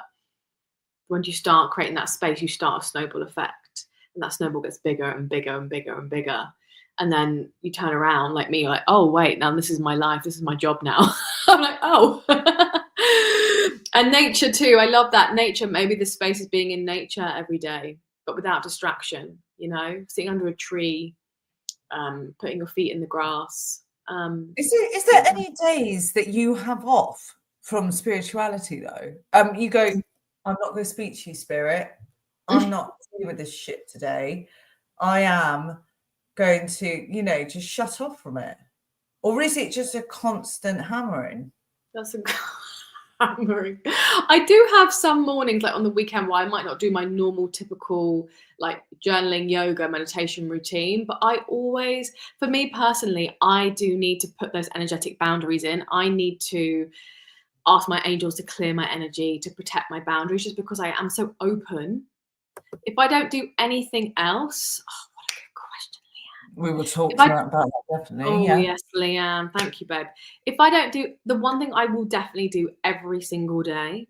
when you start creating that space, you start a snowball effect, and that snowball gets bigger and bigger and bigger and bigger. And then you turn around like me, you're like, oh, wait, now this is my life. This is my job now. I'm like, oh. And nature too. I love that. Nature, maybe the space is being in nature every day, but without distraction, you know, sitting under a tree, putting your feet in the grass. Is there any days that you have off from spirituality though? You go, I'm not going to speak to you, spirit. I'm not dealing with this shit today. I am going to, you know, just shut off from it. Or is it just a constant hammering? That's a hammering. I do have some mornings, like on the weekend, where I might not do my normal, typical, like journaling, yoga, meditation routine. But I always, for me personally, I do need to put those energetic boundaries in. I need to ask my angels to clear my energy, to protect my boundaries, just because I am so open. If I don't do anything else, what a good question, Leanne. We will talk about that, definitely. Oh, yes, Leanne. Thank you, babe. If I don't do, the one thing I will definitely do every single day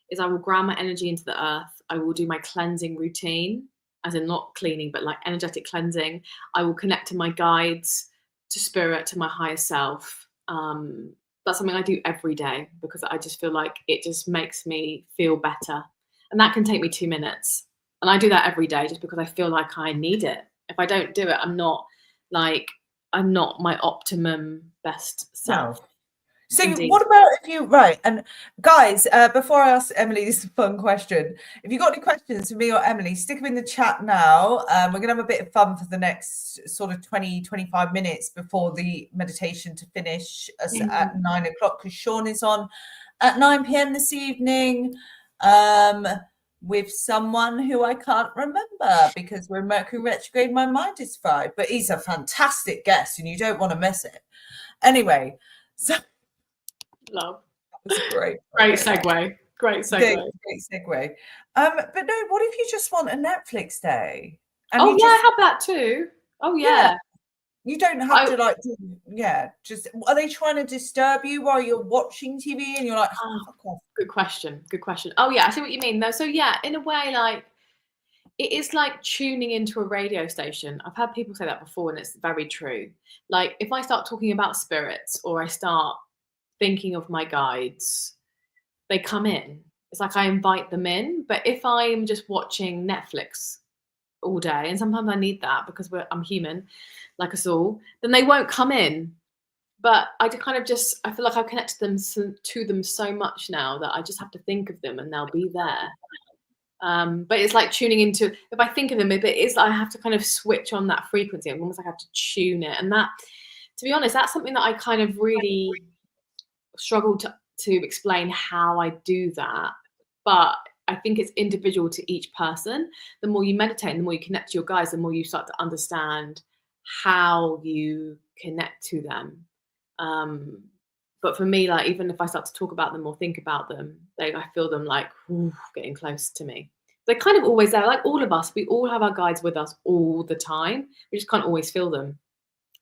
is I will ground my energy into the earth. I will do my cleansing routine, as in not cleaning, but like energetic cleansing. I will connect to my guides, to spirit, to my higher self. That's something I do every day because I just feel like it just makes me feel better. And that can take me 2 minutes. And I do that every day just because I feel like I need it. If I don't do it, I'm not my optimum best self. No. So what about if you, right, and guys, before I ask Emily this fun question, if you've got any questions for me or Emily, stick them in the chat now. We're going to have a bit of fun for the next sort of 20-25 minutes before the meditation to finish us at 9 o'clock, because Sean is on at 9 p.m. this evening with someone who I can't remember because we're Mercury retrograde, my mind is fried, but he's a fantastic guest and you don't want to miss it. Anyway, so... Love. That was great. Great segue. Great segue. Great segue. But no, what if you just want a Netflix day? And I have that too. Oh yeah. You don't have to like do, just, are they trying to disturb you while you're watching TV and you're like, fuck off? Good question. Oh yeah, I see what you mean though. So yeah, in a way, like it is like tuning into a radio station. I've had people say that before and it's very true. Like if I start talking about spirits or I start thinking of my guides, they come in. It's like I invite them in. But if I'm just watching Netflix all day, and sometimes I need that because I'm human, like us all, then they won't come in. But I kind of just, I feel like I've connected them to them so much now that I just have to think of them and they'll be there. But it's like tuning into, if I think of them, it is, I have to kind of switch on that frequency. I'm almost like I have to tune it. And that, to be honest, that's something that I kind of really struggle to explain how I do that, but I think it's individual to each person. The more you meditate and the more you connect to your guides, the more you start to understand how you connect to them. But for me, like even if I start to talk about them or think about them, I feel them like getting close to me. They're kind of always there, like all of us. We all have our guides with us all the time. We just can't always feel them.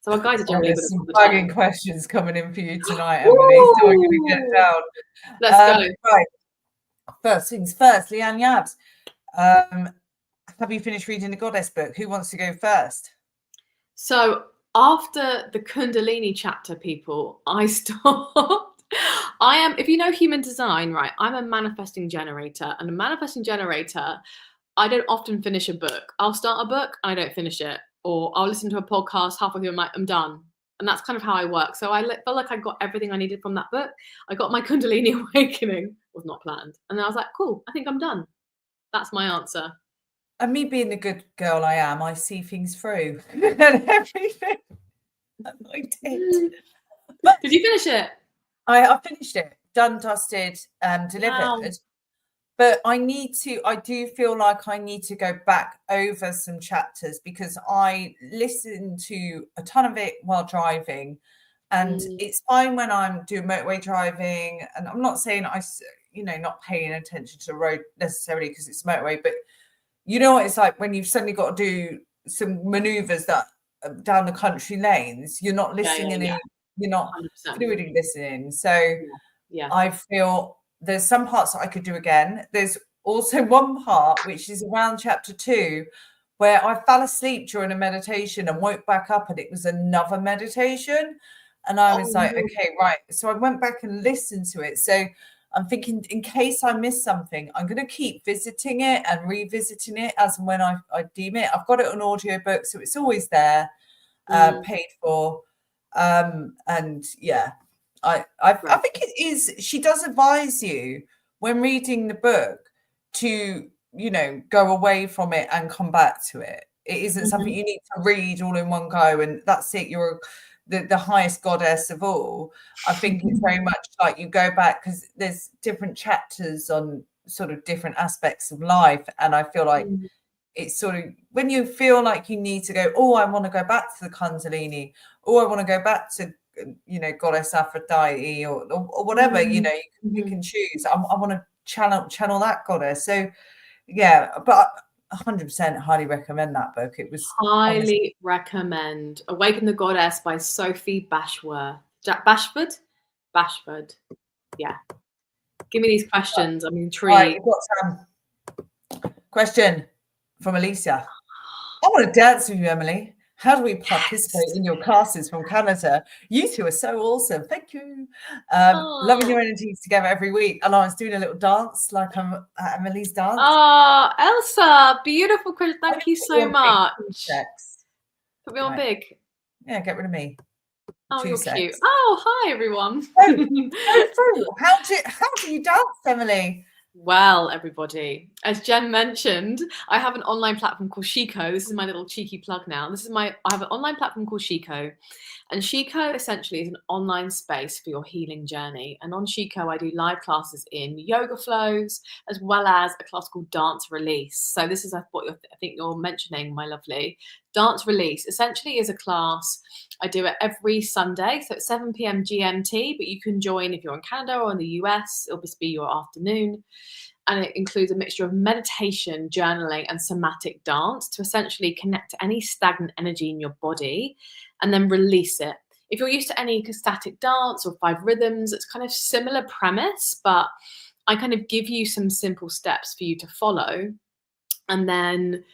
So our guys are generally there's some bugging questions coming in for you tonight, Emily. So I'm going to get down. Let's go. Right. First things first, Leanne Yabs. have you finished reading the Goddess book? Who wants to go first? So after the Kundalini chapter, people, I stopped. I am, if you know human design, right, I'm a manifesting generator, and a manifesting generator, I don't often finish a book. I'll start a book and I don't finish it, or I'll listen to a podcast halfway through and I'm like, I'm done. And that's kind of how I work. So I felt like I got everything I needed from that book. I got my Kundalini awakening, was not planned. And I was like, cool, I think I'm done. That's my answer. And me being the good girl I am, I see things through and everything. I did. Did you finish it? I finished it, done, dusted, delivered. Wow. But I do feel like I need to go back over some chapters, because I listen to a ton of it while driving, and it's fine when I'm doing motorway driving. And I'm not saying not paying attention to the road necessarily because it's motorway, but you know what it's like when you've suddenly got to do some maneuvers that down the country lanes, you're not listening, you're not 100%. fluidly listening. So yeah. I feel there's some parts that I could do again. There's also one part which is around chapter 2 where I fell asleep during a meditation and woke back up, and it was another meditation. And I was like, okay, right. So I went back and listened to it. So I'm thinking, in case I miss something, I'm going to keep visiting it and revisiting it as and when I deem it. I've got it on audiobook, so it's always there, paid for. And yeah, I think it is. She does advise you when reading the book to, go away from it and come back to it. It isn't something you need to read all in one go and that's it. You're the highest goddess of all. I think it's very much like you go back, because there's different chapters on sort of different aspects of life, and I feel like it's sort of when you feel like you need to go, oh, I want to go back to the Kundalini, or I want to go back to goddess Aphrodite, or whatever, you can choose. I want to channel that goddess. So yeah, but 100% highly recommend that book. It was highly recommend Awaken the Goddess by Sophie Bashworth. Bashford. Yeah. Give me these questions. I'm intrigued. Right, we've got some question from Alicia. I want to dance with you, Emily. How do we participate in your classes from Canada? You two are so awesome. Thank you. Loving your energies together every week. And I was doing a little dance like I'm at Emily's dance. Oh, Elsa, beautiful question. Thank you so much. Put me on big. Yeah, get rid of me. Oh, you're cute. Oh, hi, everyone. How do you dance, Emily? Well, everybody, as Jen mentioned, I have an online platform called Chico. This is my little cheeky plug now. I have an online platform called Chico, and Chico essentially is an online space for your healing journey. And on Chico, I do live classes in yoga flows, as well as a class called Dance Release. So this is what I think you're mentioning, my lovely. Dance Release essentially is a class. I do it every Sunday, so it's 7 p.m. GMT, but you can join if you're in Canada or in the US. It'll just be your afternoon. And it includes a mixture of meditation, journaling, and somatic dance to essentially connect to any stagnant energy in your body and then release it. If you're used to any static dance or 5 rhythms, it's kind of similar premise, but I kind of give you some simple steps for you to follow and then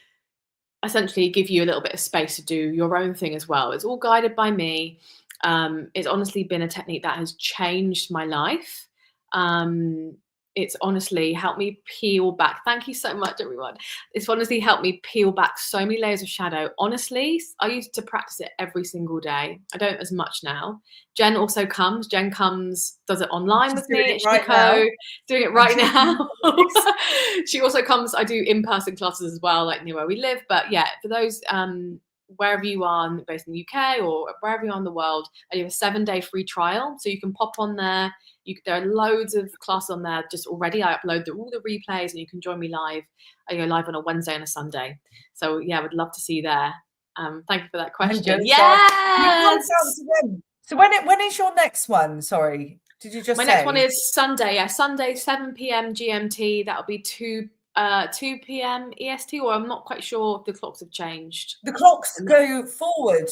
essentially give you a little bit of space to do your own thing as well. It's all guided by me. It's honestly been a technique that has changed my life. It's honestly helped me peel back. Thank you so much, everyone. It's honestly helped me peel back so many layers of shadow. Honestly, I used to practice it every single day. I don't as much now. Jen also comes. Jen comes, does it online with me at Chico, doing it right now. She also comes. I do in-person classes as well, like near where we live. But yeah, for those wherever you are, based in the UK or wherever you are in the world, I do a 7-day free trial. So you can pop on there. There are loads of classes on there just already. I upload all the replays and you can join me live. I go live on a Wednesday and a Sunday. So yeah, I would love to see you there. Thank you for that question. Yes! So when is your next one? Sorry, did you just say? My next one is Sunday. Yeah, Sunday, 7 p.m. GMT. That'll be 2 p.m. EST, or I'm not quite sure if the clocks have changed. The clocks go forward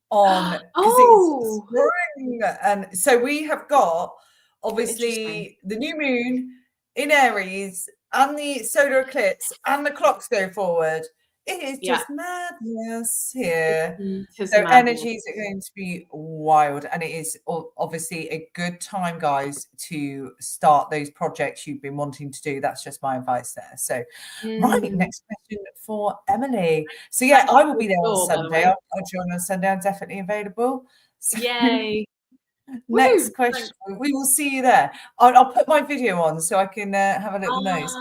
on because it's spring, and so we have got obviously the new moon in Aries and the solar eclipse and the clocks go forward. It is Yeah. just madness here. It is So madness. energies are going to be wild, and it is obviously a good time, guys, to start those projects you've been wanting to do. That's just my advice there. So, right, next question for Emily. So yeah, I will be there on Sunday. I'll join on Sunday. I'm definitely available. So, yay! Next Woo! question. We will see you there. I'll put my video on so I can have a little nose.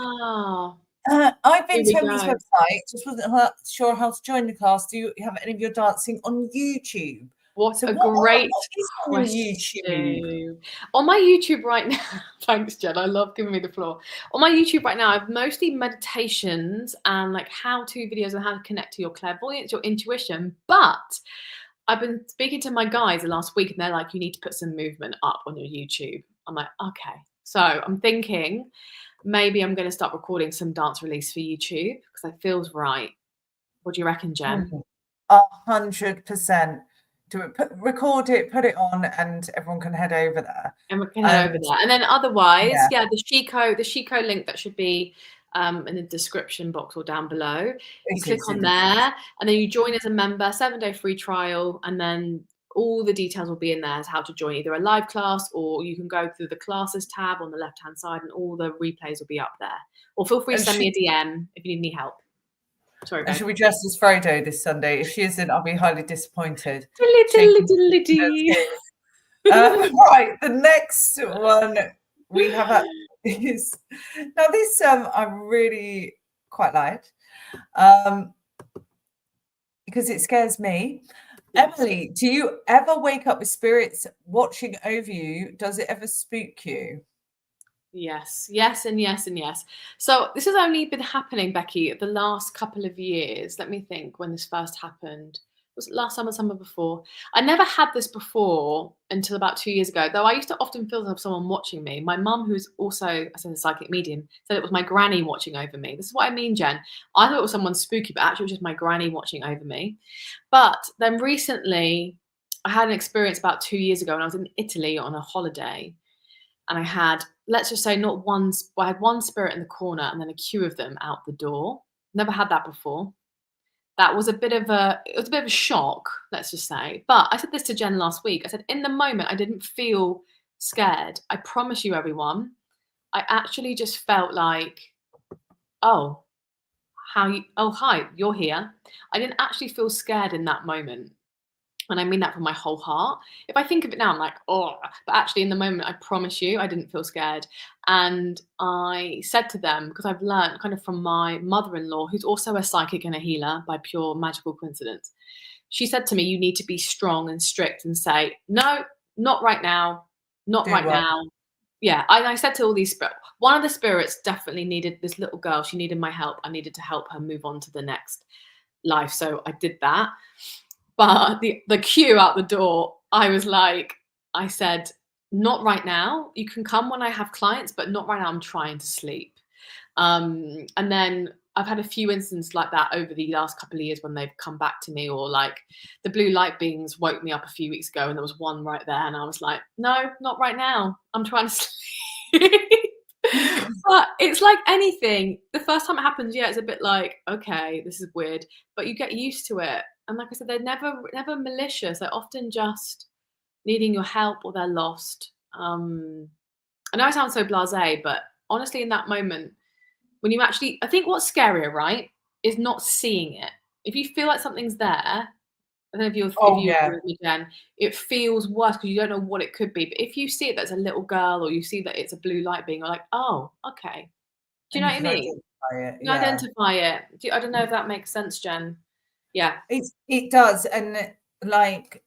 I've been to Emily's website, just wasn't sure how to join the class. Do you have any of your dancing on YouTube? What So a great what is on question. YouTube? On my YouTube right now, thanks, Jen. I love giving me the floor. On my YouTube right now, I've mostly meditations and like how-to videos on how to connect to your clairvoyance, your intuition. But I've been speaking to my guys the last week, and they're like, "You need to put some movement up on your YouTube." I'm like, "Okay." So I'm thinking maybe I'm going to start recording some dance release for YouTube because it feels right. What do you reckon, Jen? 100%. Do it, record it, put it on, and everyone can head over there. And we can head over there. And then otherwise, the Shiko link that should be in the description box or down below. You click on there, and then you join as a member, 7-day free trial, and then all the details will be in there as how to join either a live class, or you can go through the classes tab on the left-hand side, and all the replays will be up there. Or feel free to send me a DM if you need any help. Sorry, and should we dress as Frodo this Sunday? If she isn't, I'll be highly disappointed. Right, the next one we have is now this I really quite liked because it scares me. Emily, do you ever wake up with spirits watching over you? Does it ever spook you? Yes, and yes. So this has only been happening, Becky, the last couple of years. Let me think when this first happened. Was it last summer, summer before? I never had this before until about 2 years ago, though I used to often feel like someone watching me. My mum, who's also a psychic medium, said it was my granny watching over me. This is what I mean, Jen. I thought it was someone spooky, but actually it was just my granny watching over me. But then recently, I had an experience about 2 years ago when I was in Italy on a holiday. And I had, let's just say, I had one spirit in the corner and then a queue of them out the door. Never had that before. That was a bit of a shock, let's just say. But I said this to Jen last week. I said, in the moment, I didn't feel scared. I promise you, everyone, I actually just felt like, oh, hi, you're here. I didn't actually feel scared in that moment. And I mean that from my whole heart. If I think of it now, I'm like, oh, but actually in the moment, I promise you, I didn't feel scared. And I said to them, because I've learned kind of from my mother-in-law, who's also a psychic and a healer by pure magical coincidence. She said to me, you need to be strong and strict and say, no, not right now, not right now. Yeah, I said to all these spirits, one of the spirits definitely needed this little girl. She needed my help. I needed to help her move on to the next life. So I did that. But the queue out the door, I said, not right now. You can come when I have clients, but not right now. I'm trying to sleep. And then I've had a few instances like that over the last couple of years when they've come back to me, or like the blue light beings woke me up a few weeks ago and there was one right there. And I was like, no, not right now. I'm trying to sleep. But it's like anything. The first time it happens, it's a bit like, okay, this is weird, but you get used to it. And like I said, they're never malicious. They're often just needing your help, or they're lost. I know I sound so blasé, but honestly, in that moment, when you actually, I think what's scarier, right, is not seeing it. If you feel like something's there, I don't know if you agree with me, Jen, it feels worse because you don't know what it could be. But if you see it that's a little girl, or you see that it's a blue light being, you're like, oh, okay. Do you know what I mean? You identify it. I don't know if that makes sense, Jen. Yeah, it does, and like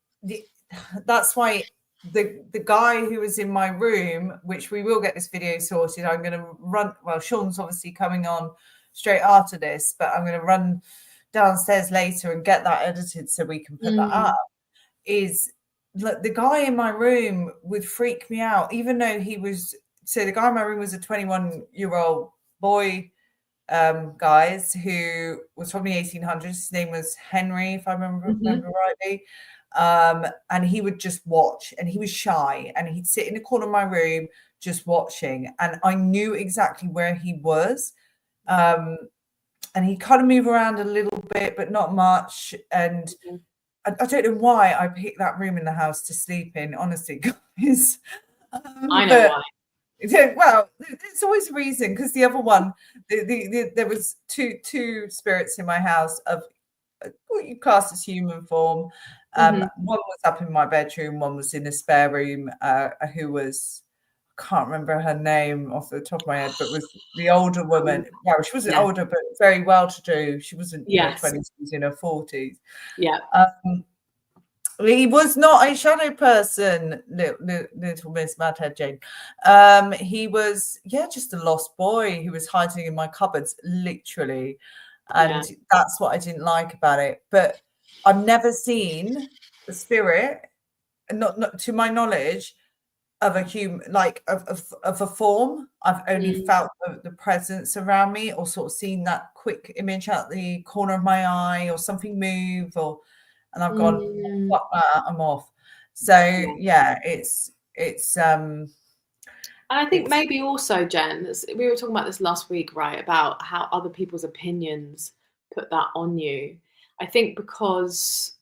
that's why the guy who was in my room, which we will get this video sorted. I'm going to run. Well, Sean's obviously coming on straight after this, but I'm going to run downstairs later and get that edited so we can put that up. Is like the guy in my room would freak me out, even though he was. So the guy in my room was a 21-year-old boy. Guys who was from the 1800s. His name was Henry, if I remember rightly. And he would just watch, and he was shy, and he'd sit in the corner of my room just watching, and I knew exactly where he was. And he kind of move around a little bit, but not much. And I don't know why I picked that room in the house to sleep in, honestly, guys. I know why. Well, there's always a reason, because the other one, there was two spirits in my house of what you class as human form. One was up in my bedroom, one was in a spare room, who was, I can't remember her name off the top of my head, but was the older woman. Well, she wasn't older, but very well to do. She wasn't in her 20s, she was in her 40s. Yeah. He was not a shadow person, little Miss Madhead Jane. He was, just a lost boy who was hiding in my cupboards, literally. And that's what I didn't like about it. But I've never seen the spirit, not to my knowledge, of a human, like of a form. I've only felt the presence around me, or sort of seen that quick image out the corner of my eye, or something move, and I've gone, fuck that, I'm off. So it's and I think maybe also, Jen, we were talking about this last week, right, about how other people's opinions put that on you. I think because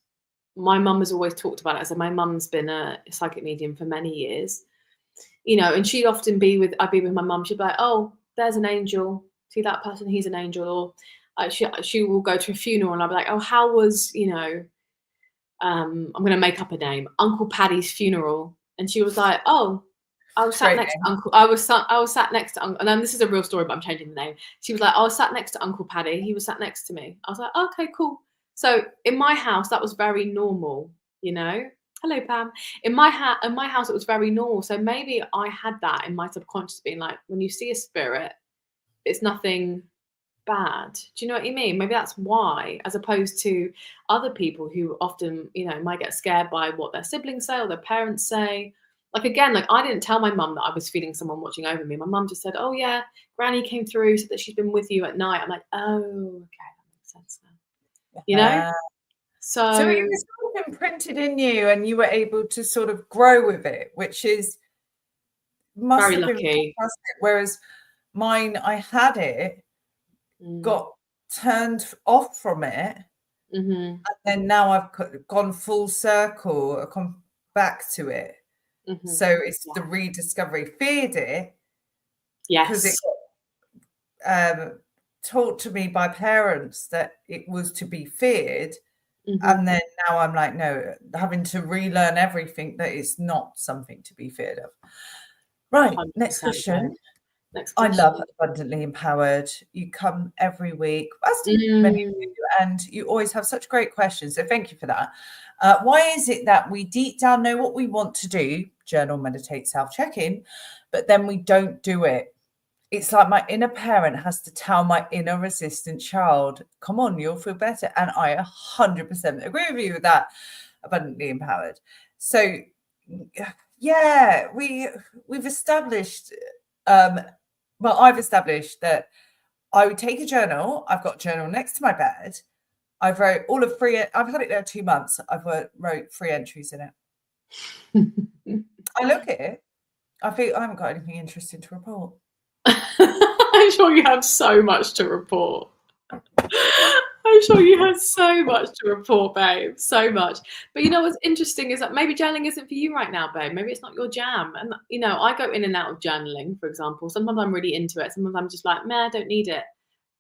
my mum has always talked about it. So my mum's been a psychic medium for many years, and she'd often I'd be with my mum. She'd be like, "Oh, there's an angel. See that person? He's an angel." Or she will go to a funeral, and I'll be like, "Oh, how was, I'm going to make up a name, Uncle Paddy's funeral?" And she was like, "Oh, I was sat next to Uncle. I was sat next to Uncle." And then this is a real story, but I'm changing the name. She was like, "I was sat next to Uncle Paddy. He was sat next to me." I was like, "Okay, cool." So in my house, that was very normal, Hello, Pam. In my house, it was very normal. So maybe I had that in my subconscious, being like, when you see a spirit, it's nothing bad. Do you know what I mean? Maybe that's why, as opposed to other people who often, might get scared by what their siblings say or their parents say. Like, again, I didn't tell my mum that I was feeling someone watching over me. My mum just said, "Oh yeah, Granny came through, said that she's been with you at night." I'm like, "Oh, okay, that makes sense now." So it was sort of imprinted in you, and you were able to sort of grow with it, which must very have been lucky. fantastic. Whereas mine, I had it, got turned off from it, and then now I've gone full circle, I've come back to it. So it's the rediscovery. Feared it, because it got taught to me by parents that it was to be feared. And then now I'm like, no, having to relearn everything, that it's not something to be feared of. Right, next question. I love Abundantly Empowered. You come every week, as do many of you, and you always have such great questions. So thank you for that. Why is it that we deep down know what we want to do, journal, meditate, self-check-in, but then we don't do it? It's like my inner parent has to tell my inner resistant child, "Come on, you'll feel better." And I 100% agree with you with that. Abundantly Empowered. So yeah, we've established, I've established that I would take a journal. I've got a journal next to my bed. I've wrote all of I've had it there 2 months. I've wrote 3 entries in it. I look at it. I think I haven't got anything interesting to report. I'm sure you have so much to report. I'm sure you have so much to report, babe. So much. But what's interesting is that maybe journaling isn't for you right now, babe. Maybe it's not your jam. And I go in and out of journaling, for example. Sometimes I'm really into it. Sometimes I'm just like, "Meh, I don't need it."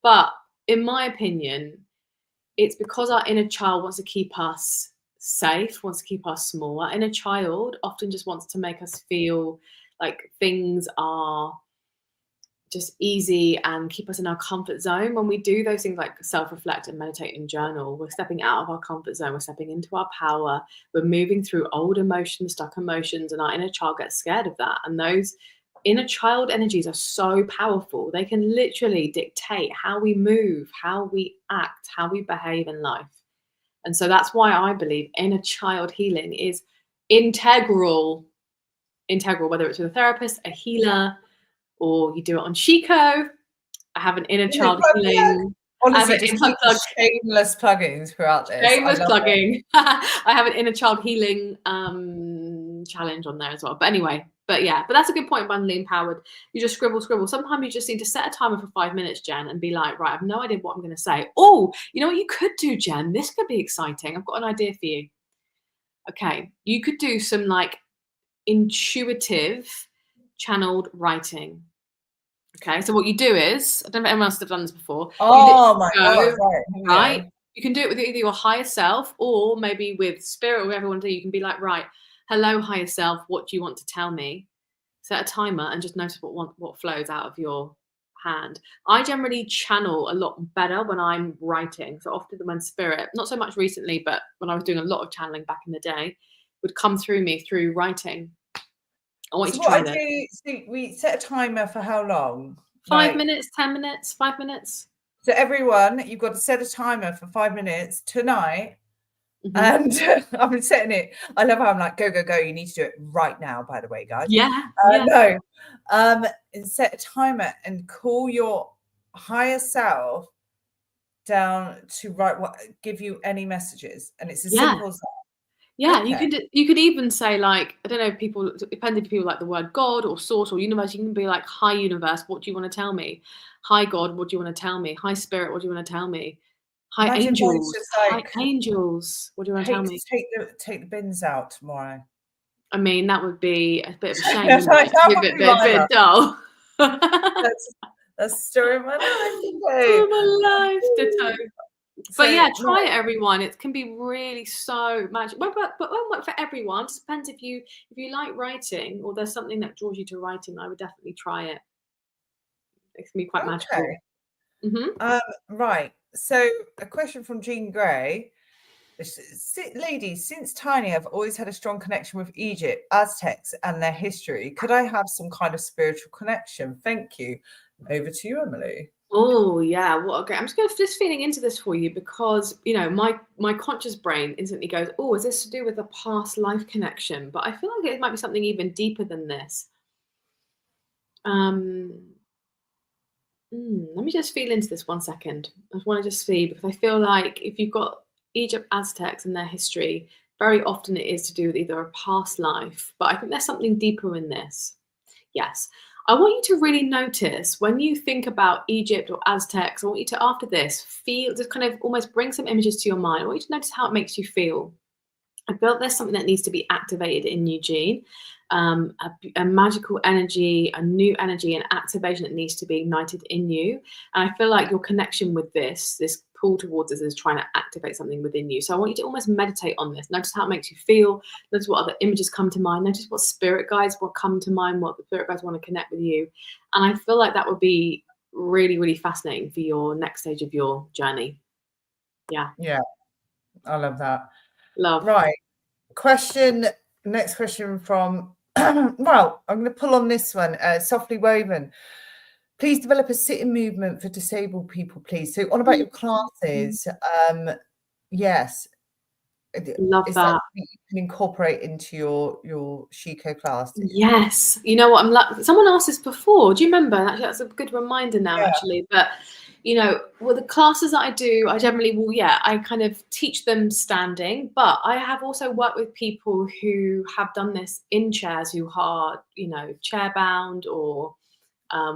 But in my opinion, it's because our inner child wants to keep us safe, wants to keep us small. Our inner child often just wants to make us feel like things are just easy and keep us in our comfort zone. When we do those things like self-reflect and meditate and journal, we're stepping out of our comfort zone, we're stepping into our power, we're moving through old emotions, stuck emotions, and our inner child gets scared of that. And those inner child energies are so powerful. They can literally dictate how we move, how we act, how we behave in life. And so that's why I believe inner child healing is integral, whether it's with a therapist, a healer, or you do it on Chico. I have an inner child healing Honestly, just keep shameless pluggings throughout this. Shameless plugging. I have an inner child healing challenge on there as well. But anyway, but that's a good point, abundantly empowered. You just scribble. Sometimes you just need to set a timer for 5 minutes, Jen, and be like, right, I have no idea what I'm going to say. Oh, you know what you could do, Jen? This could be exciting. I've got an idea for you. Okay, you could do some like intuitive channeled writing. Okay, so what you do is, I don't know if anyone else has done this before. Oh my God, right? You can do it with either your higher self or maybe with spirit or whatever you want to do. You can be like, right, hello, higher self, what do you want to tell me? Set a timer and just notice what flows out of your hand. I generally channel a lot better when I'm writing. So often when spirit, not so much recently, but when I was doing a lot of channeling back in the day, would come through me through writing. I want you to try that. So we set a timer for how long? 5 minutes, 10 minutes, 5 minutes. So everyone, you've got to set a timer for 5 minutes tonight. And I'm setting it. I love how I'm like, go. You need to do it right now, by the way, guys. No. And set a timer and call your higher self down to give you any messages. And it's as simple as that. Yeah, okay. You could even say, like, I don't know, people, depending if people like the word God or source or universe, you can be like, hi universe, what do you want to tell me? Hi God, what do you want to tell me? Hi spirit, what do you want to tell me? Hi angels, hi angels, what do you want to tell me? Take the bins out tomorrow. I mean, that would be a bit of a shame. It'd be a bit dull. That's the story of my life. Story of my life, ditto. But yeah, try it, everyone. It can be really so magic. But it won't work for everyone. It just depends if you like writing or there's something that draws you to writing. I would definitely try it. It can be quite magical. Right. So a question from Jean Grey. Ladies, since tiny, I've always had a strong connection with Egypt, Aztecs, and their history. Could I have some kind of spiritual connection? Thank you. Over to you, Emily. Oh yeah, what a great! I'm just feeling into this for you because my conscious brain instantly goes, oh, is this to do with a past life connection? But I feel like it might be something even deeper than this. Let me just feel into this 1 second. I want to just see, because I feel like if you've got Egypt, Aztecs and their history, very often it is to do with either a past life, but I think there's something deeper in this. Yes. I want you to really notice when you think about Egypt or Aztecs, I want you to, after this, just kind of almost bring some images to your mind. I want you to notice how it makes you feel. I feel like there's something that needs to be activated in you, Jean. A magical energy, a new energy, an activation that needs to be ignited in you. And I feel like your connection with this pull towards this is trying to activate something within you. So I want you to almost meditate on this. Notice how it makes you feel. Notice what other images come to mind. Notice what spirit guides will come to mind, what the spirit guides want to connect with you. And I feel like that would be really, really fascinating for your next stage of your journey. Yeah. Yeah. I love that. Love. Right. Next question from, well, I'm going to pull on this one, Softly Woven. Please develop a sitting movement for disabled people, please. So on about your classes, yes. Love that. You can incorporate into your Shiko class. Yes. You know what, someone asked this before. Do you remember? Actually, that's a good reminder now, actually. But, the classes that I do, I generally I kind of teach them standing, but I have also worked with people who have done this in chairs, who are, chair bound or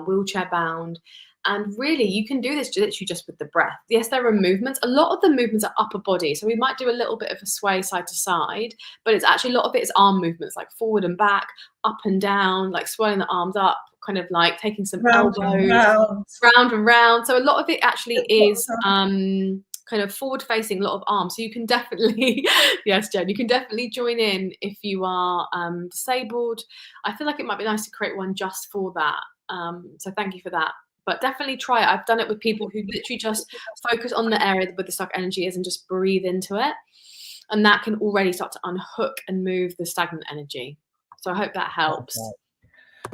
wheelchair bound. And really, you can do this literally just with the breath. Yes, there are movements. A lot of the movements are upper body. So we might do a little bit of a sway side to side, but it's actually a lot of it is arm movements, like forward and back, up and down, like swelling the arms up, kind of like taking some elbows, round and round. So a lot of it actually is kind of forward facing, a lot of arms. So you can definitely, yes, Jen, you can definitely join in if you are disabled. I feel like it might be nice to create one just for that. So thank you for that. But definitely try it. I've done it with people who literally just focus on the area where the stuck energy is and just breathe into it. And that can already start to unhook and move the stagnant energy. So I hope that helps. Okay.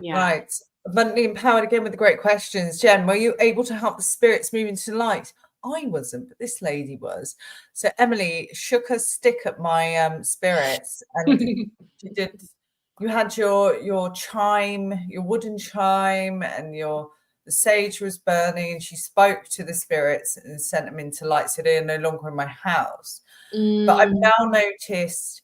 Yeah. Right. Abundantly empowered again with the great questions. Jen, were you able to help the spirits move into light? I wasn't, but this lady was. So Emily shook her stick at my spirits and she did. You had your chime, your wooden chime, and your the sage was burning, and she spoke to the spirits and sent them into light, so they are no longer in my house. But I've now noticed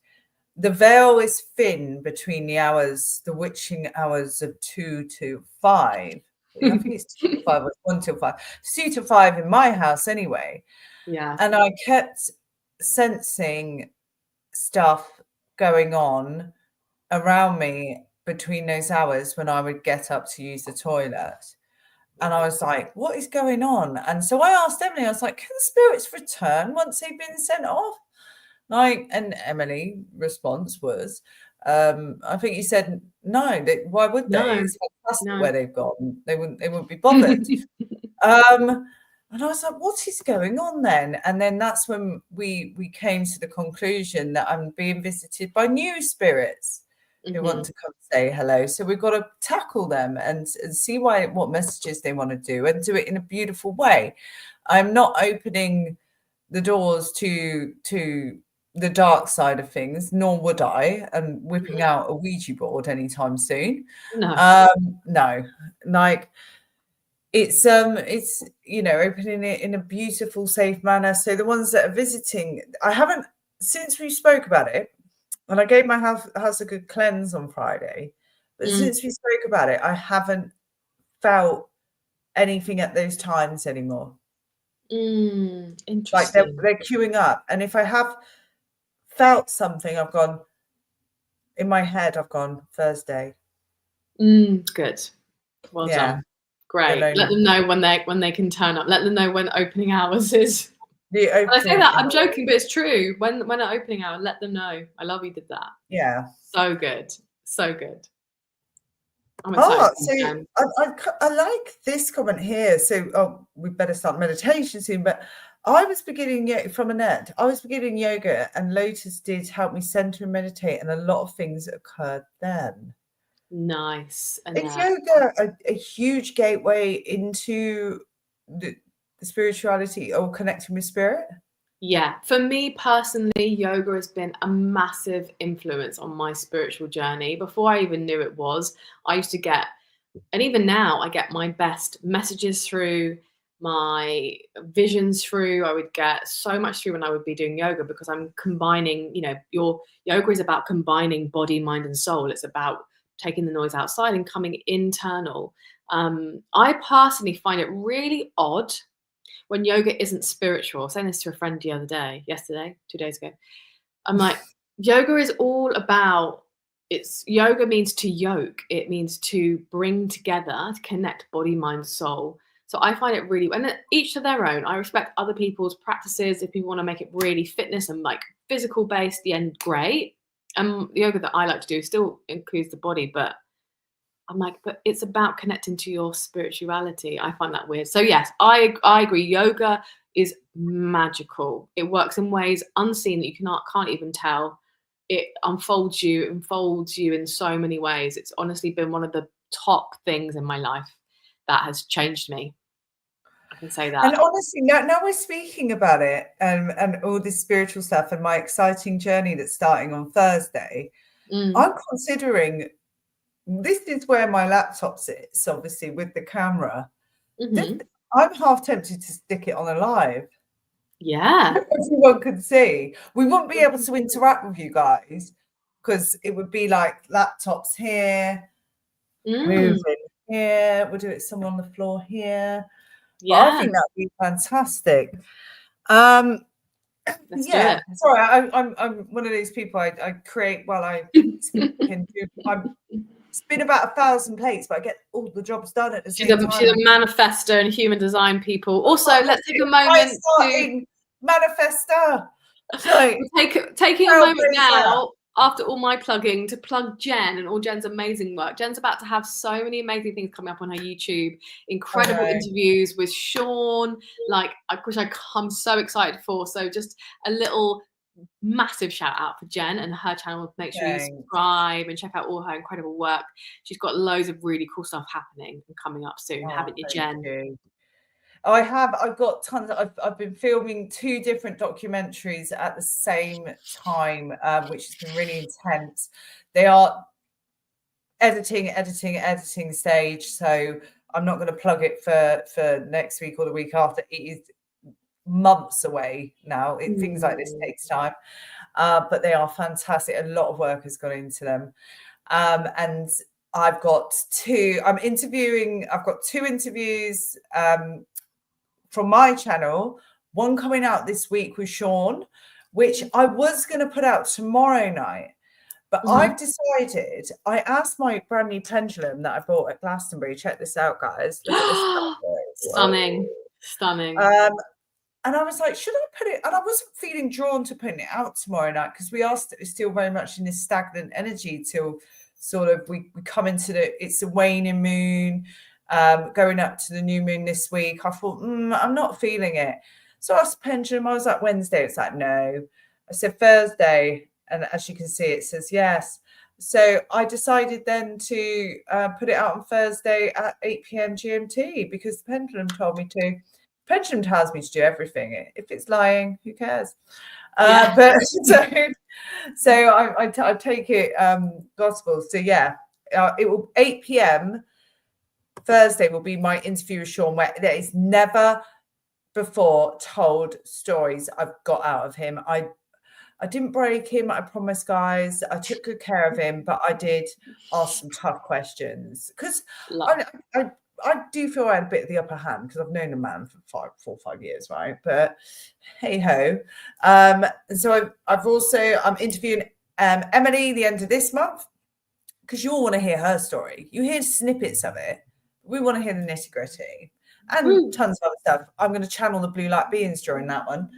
the veil is thin between the hours, the witching hours of 2 to 5. I think it's 2 to 5 or 1 till 5. It's 2 to 5 in my house anyway. Yeah. And I kept sensing stuff going on around me between those hours when I would get up to use the toilet. And I was like, what is going on? And so I asked Emily, I was like, can the spirits return once they've been sent off? Like, and Emily's response was, I think you said no. Why would they? No, It's fantastic no. where they've gone. They wouldn't be bothered. And I was like, what is going on then? And then that's when we came to the conclusion that I'm being visited by new spirits who want to come say hello. So we've got to tackle them and see what messages they want to do, and do it in a beautiful way. I'm not opening the doors to the dark side of things, nor would I, and whipping out a Ouija board anytime soon. No. No, like it's opening it in a beautiful, safe manner. So the ones that are visiting, I haven't, since we spoke about it, and I gave my house a good cleanse on Friday, but since we spoke about it, I haven't felt anything at those times anymore. Interesting. Like they're queuing up, and if I have felt something, I've gone in my head. I've gone Thursday. Good. Well done. Great. Let them know when they can turn up. Let them know when opening hours is. And I say that I'm joking, but it's true. When at opening hour, let them know. I love you did that. Yeah. So good. So good. I'm excited. So I like this comment here. So we better start meditation soon. But I was beginning from Annette. I was beginning yoga, and Lotus did help me center and meditate, and a lot of things occurred then. Nice. Is yoga a huge gateway into the spirituality or connecting with spirit? Yeah, for me personally, yoga has been a massive influence on my spiritual journey. Before I even knew it was, I used to get, and even now, I get my best messages through, my visions through. I would get so much through when I would be doing yoga, because I'm combining, your yoga is about combining body, mind, and soul. It's about taking the noise outside and coming internal. I personally find it really odd when yoga isn't spiritual. I was saying this to a friend yesterday, 2 days ago. I'm like, yoga is all about, yoga means to yoke. It means to bring together, to connect body, mind, soul. So I find it really, and each to their own. I respect other people's practices. If people want to make it really fitness and like physical based, then great. And the yoga that I like to do still includes the body, but I'm like, but it's about connecting to your spirituality. I find that weird. So yes, I agree. Yoga is magical. It works in ways unseen that you can't even tell. It unfolds you in so many ways. It's honestly been one of the top things in my life that has changed me. I can say that. And honestly, now we're speaking about it and all this spiritual stuff and my exciting journey that's starting on Thursday. I'm considering, this is where my laptop sits, obviously, with the camera. I'm half tempted to stick it on a live. Yeah. Everyone could see. We wouldn't be able to interact with you guys because it would be like laptops here, moving here. We'll do it somewhere on the floor here. Yeah. But I think that would be fantastic. Yeah. Sorry, I'm one of these people. I create while I speak and do. Spin about 1,000 plates, but I get all the jobs done at the same time. She's a manifestor and human design people. Also, let's take a moment to manifestor. Taking a moment now, after all my plugging, to plug Jen and all Jen's amazing work. Jen's about to have so many amazing things coming up on her YouTube. Incredible interviews with Sean, which I'm so excited for. So just a little massive shout out for Jen and her channel. Make sure you subscribe and check out all her incredible work. She's got loads of really cool stuff happening and coming up soon, haven't you, Jen? I've got tons. I've been filming 2 different documentaries at the same time, which has been really intense. They are editing stage, so I'm not going to plug it for next week or the week after. It is months away now. Things like this takes time, but they are fantastic. A lot of work has gone into them, and I've got two interviews from my channel, one coming out this week with Sean, which I was going to put out tomorrow night. But I've decided, I asked my brand new pendulum that I bought at Glastonbury. Check this out, guys. Look at this. Stunning. And I was like, should I put it? And I wasn't feeling drawn to putting it out tomorrow night because we are still very much in this stagnant energy till sort of we come into it's the waning moon, going up to the new moon this week. I thought, I'm not feeling it. So I asked the pendulum, I was like, Wednesday. It's like, no. I said Thursday. And as you can see, it says yes. So I decided then to put it out on Thursday at 8 p.m. GMT because the pendulum told me to. Pendulum tells me to do everything. If it's lying, who cares? But so I take it gospel. So yeah, it will 8 p.m. Thursday will be my interview with Sean, where there is never before told stories I've got out of him. I didn't break him, I promise, guys. I took good care of him, but I did ask some tough questions because I do feel I had a bit of the upper hand because I've known the man for 4 or 5 years, right? But hey ho. So I'm interviewing Emily the end of this month because you all want to hear her story. You hear snippets of it. We want to hear the nitty gritty and tons of other stuff. I'm going to channel the blue light beings during that one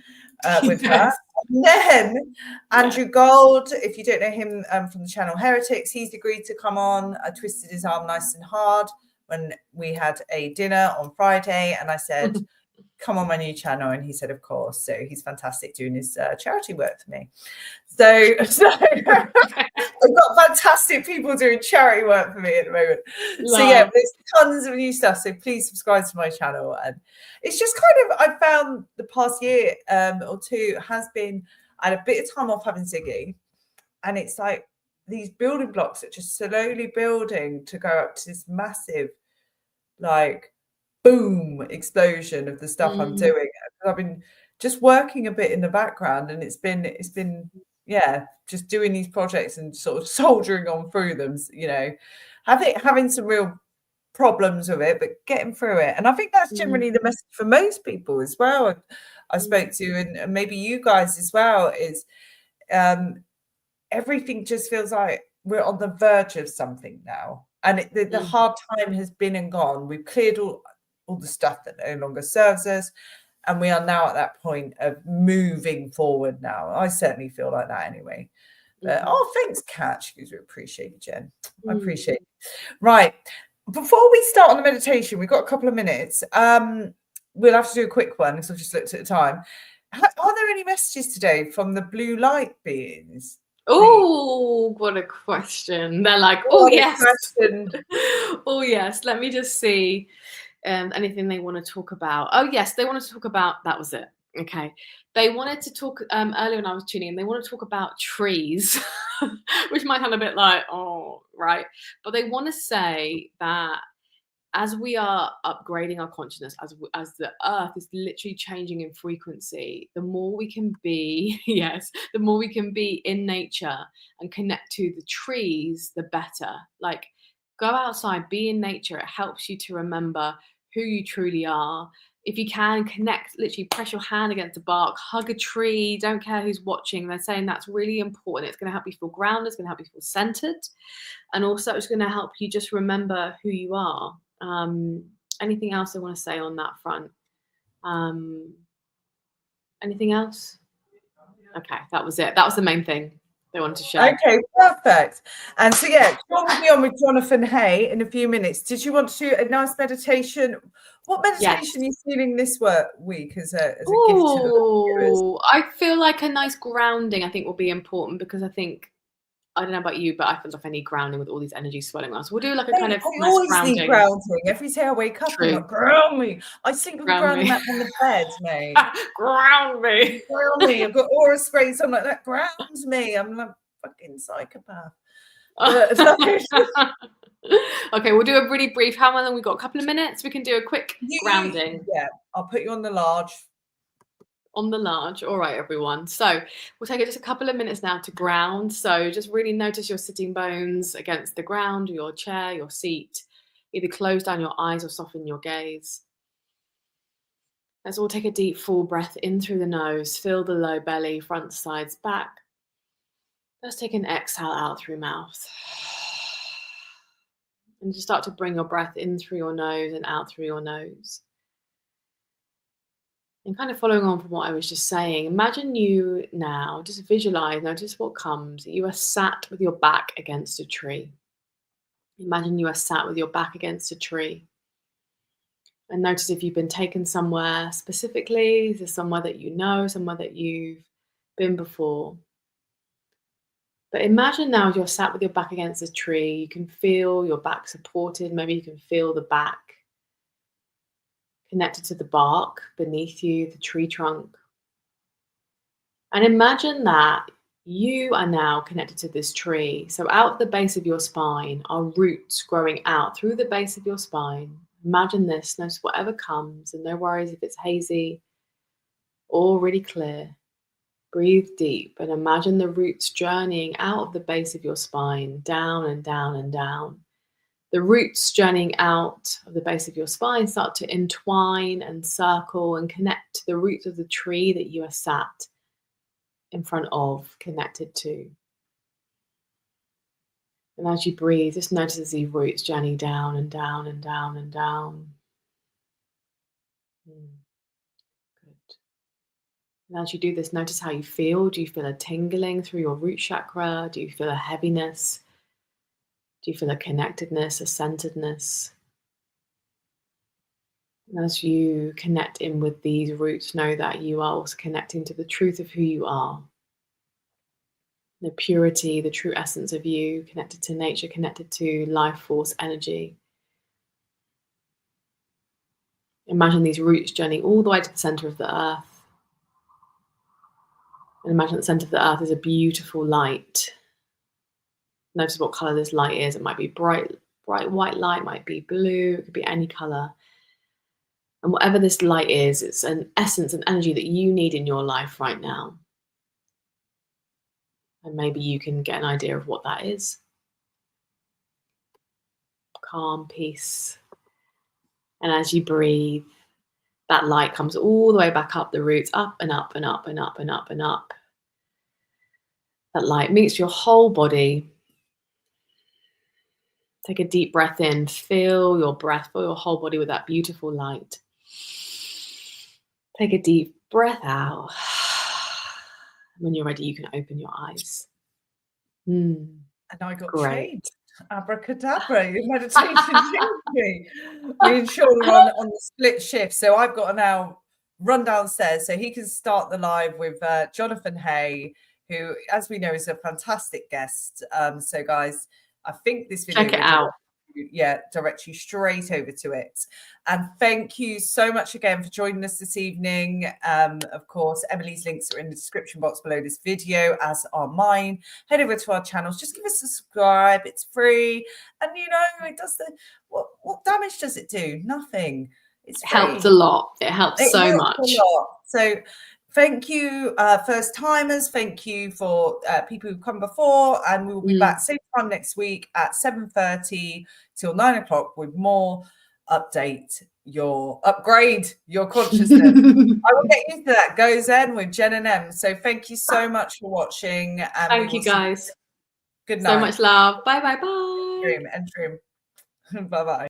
with her. And then Andrew Gold, if you don't know him from the channel Heretics, he's agreed to come on. I twisted his arm nice and hard when we had a dinner on Friday, and I said, come on my new channel, and he said, of course. So he's fantastic doing his charity work for me. So I've got fantastic people doing charity work for me at the moment. Love. So yeah, there's tons of new stuff. So please subscribe to my channel. And it's just kind of, I found the past year or two has been, I had a bit of time off having Ziggy, and it's like these building blocks that just slowly building to go up to this massive, like, boom explosion of the stuff I'm doing. I've been just working a bit in the background, and it's been yeah, just doing these projects and sort of soldiering on through them, you know, having some real problems with it, but getting through it. And I think that's generally the message for most people as well. I spoke to, and maybe you guys as well, is everything just feels like we're on the verge of something now, and the hard time has been and gone. We've cleared all the stuff that no longer serves us, and we are now at that point of moving forward now. I certainly feel like that anyway. But, thanks, Kat. Because we appreciate you, Jen. I appreciate it. Right. Before we start on the meditation, we've got a couple of minutes. We'll have to do a quick one because I've just looked at the time. Are there any messages today from the blue light beings? Oh, what a question. They're like, oh, yes. Oh, yes. Let me just see. Anything they want to talk about. Oh, yes. They want to talk about, that was it. Okay. They wanted to talk earlier when I was tuning in, they want to talk about trees, which might sound a bit like, oh, right. But they want to say that as we are upgrading our consciousness, as the earth is literally changing in frequency, the more we can be, the more we can be in nature and connect to the trees, the better. Like, go outside, be in nature. It helps you to remember who you truly are. If you can, connect, literally press your hand against the bark, hug a tree, don't care who's watching. They're saying that's really important. It's going to help you feel grounded, it's going to help you feel centered. And also it's going to help you just remember who you are. Anything else I want to say on that front? Anything else? Okay, that was it. That was the main thing they wanted to share. Okay, perfect. And so yeah, John will be on with Jonathan Hay in a few minutes. Did you want to do a nice meditation? What meditation are you feeling this week as a gift to the viewers? I feel like a nice grounding I think will be important, because I think, I don't know about you, but I feel like I need grounding with all these energies swelling around. So we'll do like a kind of nice always grounding. Need grounding. Every day I wake up, I'm like, ground me. I think I'm grounding that on the bed, mate. Ground me. Ground me. I've got aura sprays. I'm like, that grounds me. I'm like fucking psychopath. Okay, we'll do a really brief. How long? We've got a couple of minutes. We can do a quick grounding. Yeah, I'll put you on the large. On the large. All right, everyone. So we'll take just a couple of minutes now to ground. So just really notice your sitting bones against the ground, your chair, your seat. Either close down your eyes or soften your gaze. Let's all take a deep, full breath in through the nose. Fill the low belly, front, sides, back. Let's take an exhale out through mouth. And just start to bring your breath in through your nose and out through your nose. And kind of following on from what I was just saying, imagine you now, just visualize, notice what comes. You are sat with your back against a tree. Imagine you are sat with your back against a tree. And notice if you've been taken somewhere specifically, is there somewhere that you know, somewhere that you've been before. But imagine now you're sat with your back against a tree, you can feel your back supported, maybe you can feel the back connected to the bark beneath you, the tree trunk. And imagine that you are now connected to this tree. So out of the base of your spine are roots growing out through the base of your spine. Imagine this, notice whatever comes, and no worries if it's hazy or really clear. Breathe deep and imagine the roots journeying out of the base of your spine, down and down and down. The roots journeying out of the base of your spine start to entwine and circle and connect to the roots of the tree that you are sat in front of, connected to. And as you breathe, just notice these roots journey down and down and down and down. Good. And as you do this, notice how you feel. Do you feel a tingling through your root chakra? Do you feel a heaviness? Do you feel a connectedness, a centeredness? And as you connect in with these roots, know that you are also connecting to the truth of who you are. The purity, the true essence of you, connected to nature, connected to life force energy. Imagine these roots journeying all the way to the center of the earth. And imagine at the center of the earth is a beautiful light. Notice what color this light is. It might be bright white light, it might be blue, it could be any color. And whatever this light is, it's an essence and energy that you need in your life right now. And maybe you can get an idea of what that is. Calm, peace. And as you breathe, that light comes all the way back up the roots, up and up and up and up and up and up. That light meets your whole body. Take a deep breath in, fill your breath, fill your whole body with that beautiful light. Take a deep breath out. When you're ready, you can open your eyes. And I got Great. changed. Abracadabra, your meditation changed me. Me and Sean are on the split shift. So I've got to now run downstairs so he can start the live with Jonathan Hay, who, as we know, is a fantastic guest. So guys, I think this video check it out. Direct you straight over to it. And thank you so much again for joining us this evening. Of course, Emily's links are in the description box below this video, as are mine. Head over to our channels, just give us a subscribe, it's free. And you know, it does what damage does it do? Nothing. It's free. Helps a lot. It helps so much. A lot. So thank you, first timers. Thank you for people who've come before, and we will be back same time next week at 7:30 till 9 o'clock with more upgrade your consciousness. I will get used to that. Go Zen with Jen and M. So thank you so much for watching. And thank you guys. Good night. So much love. Bye bye bye. Dream and dream. Bye bye.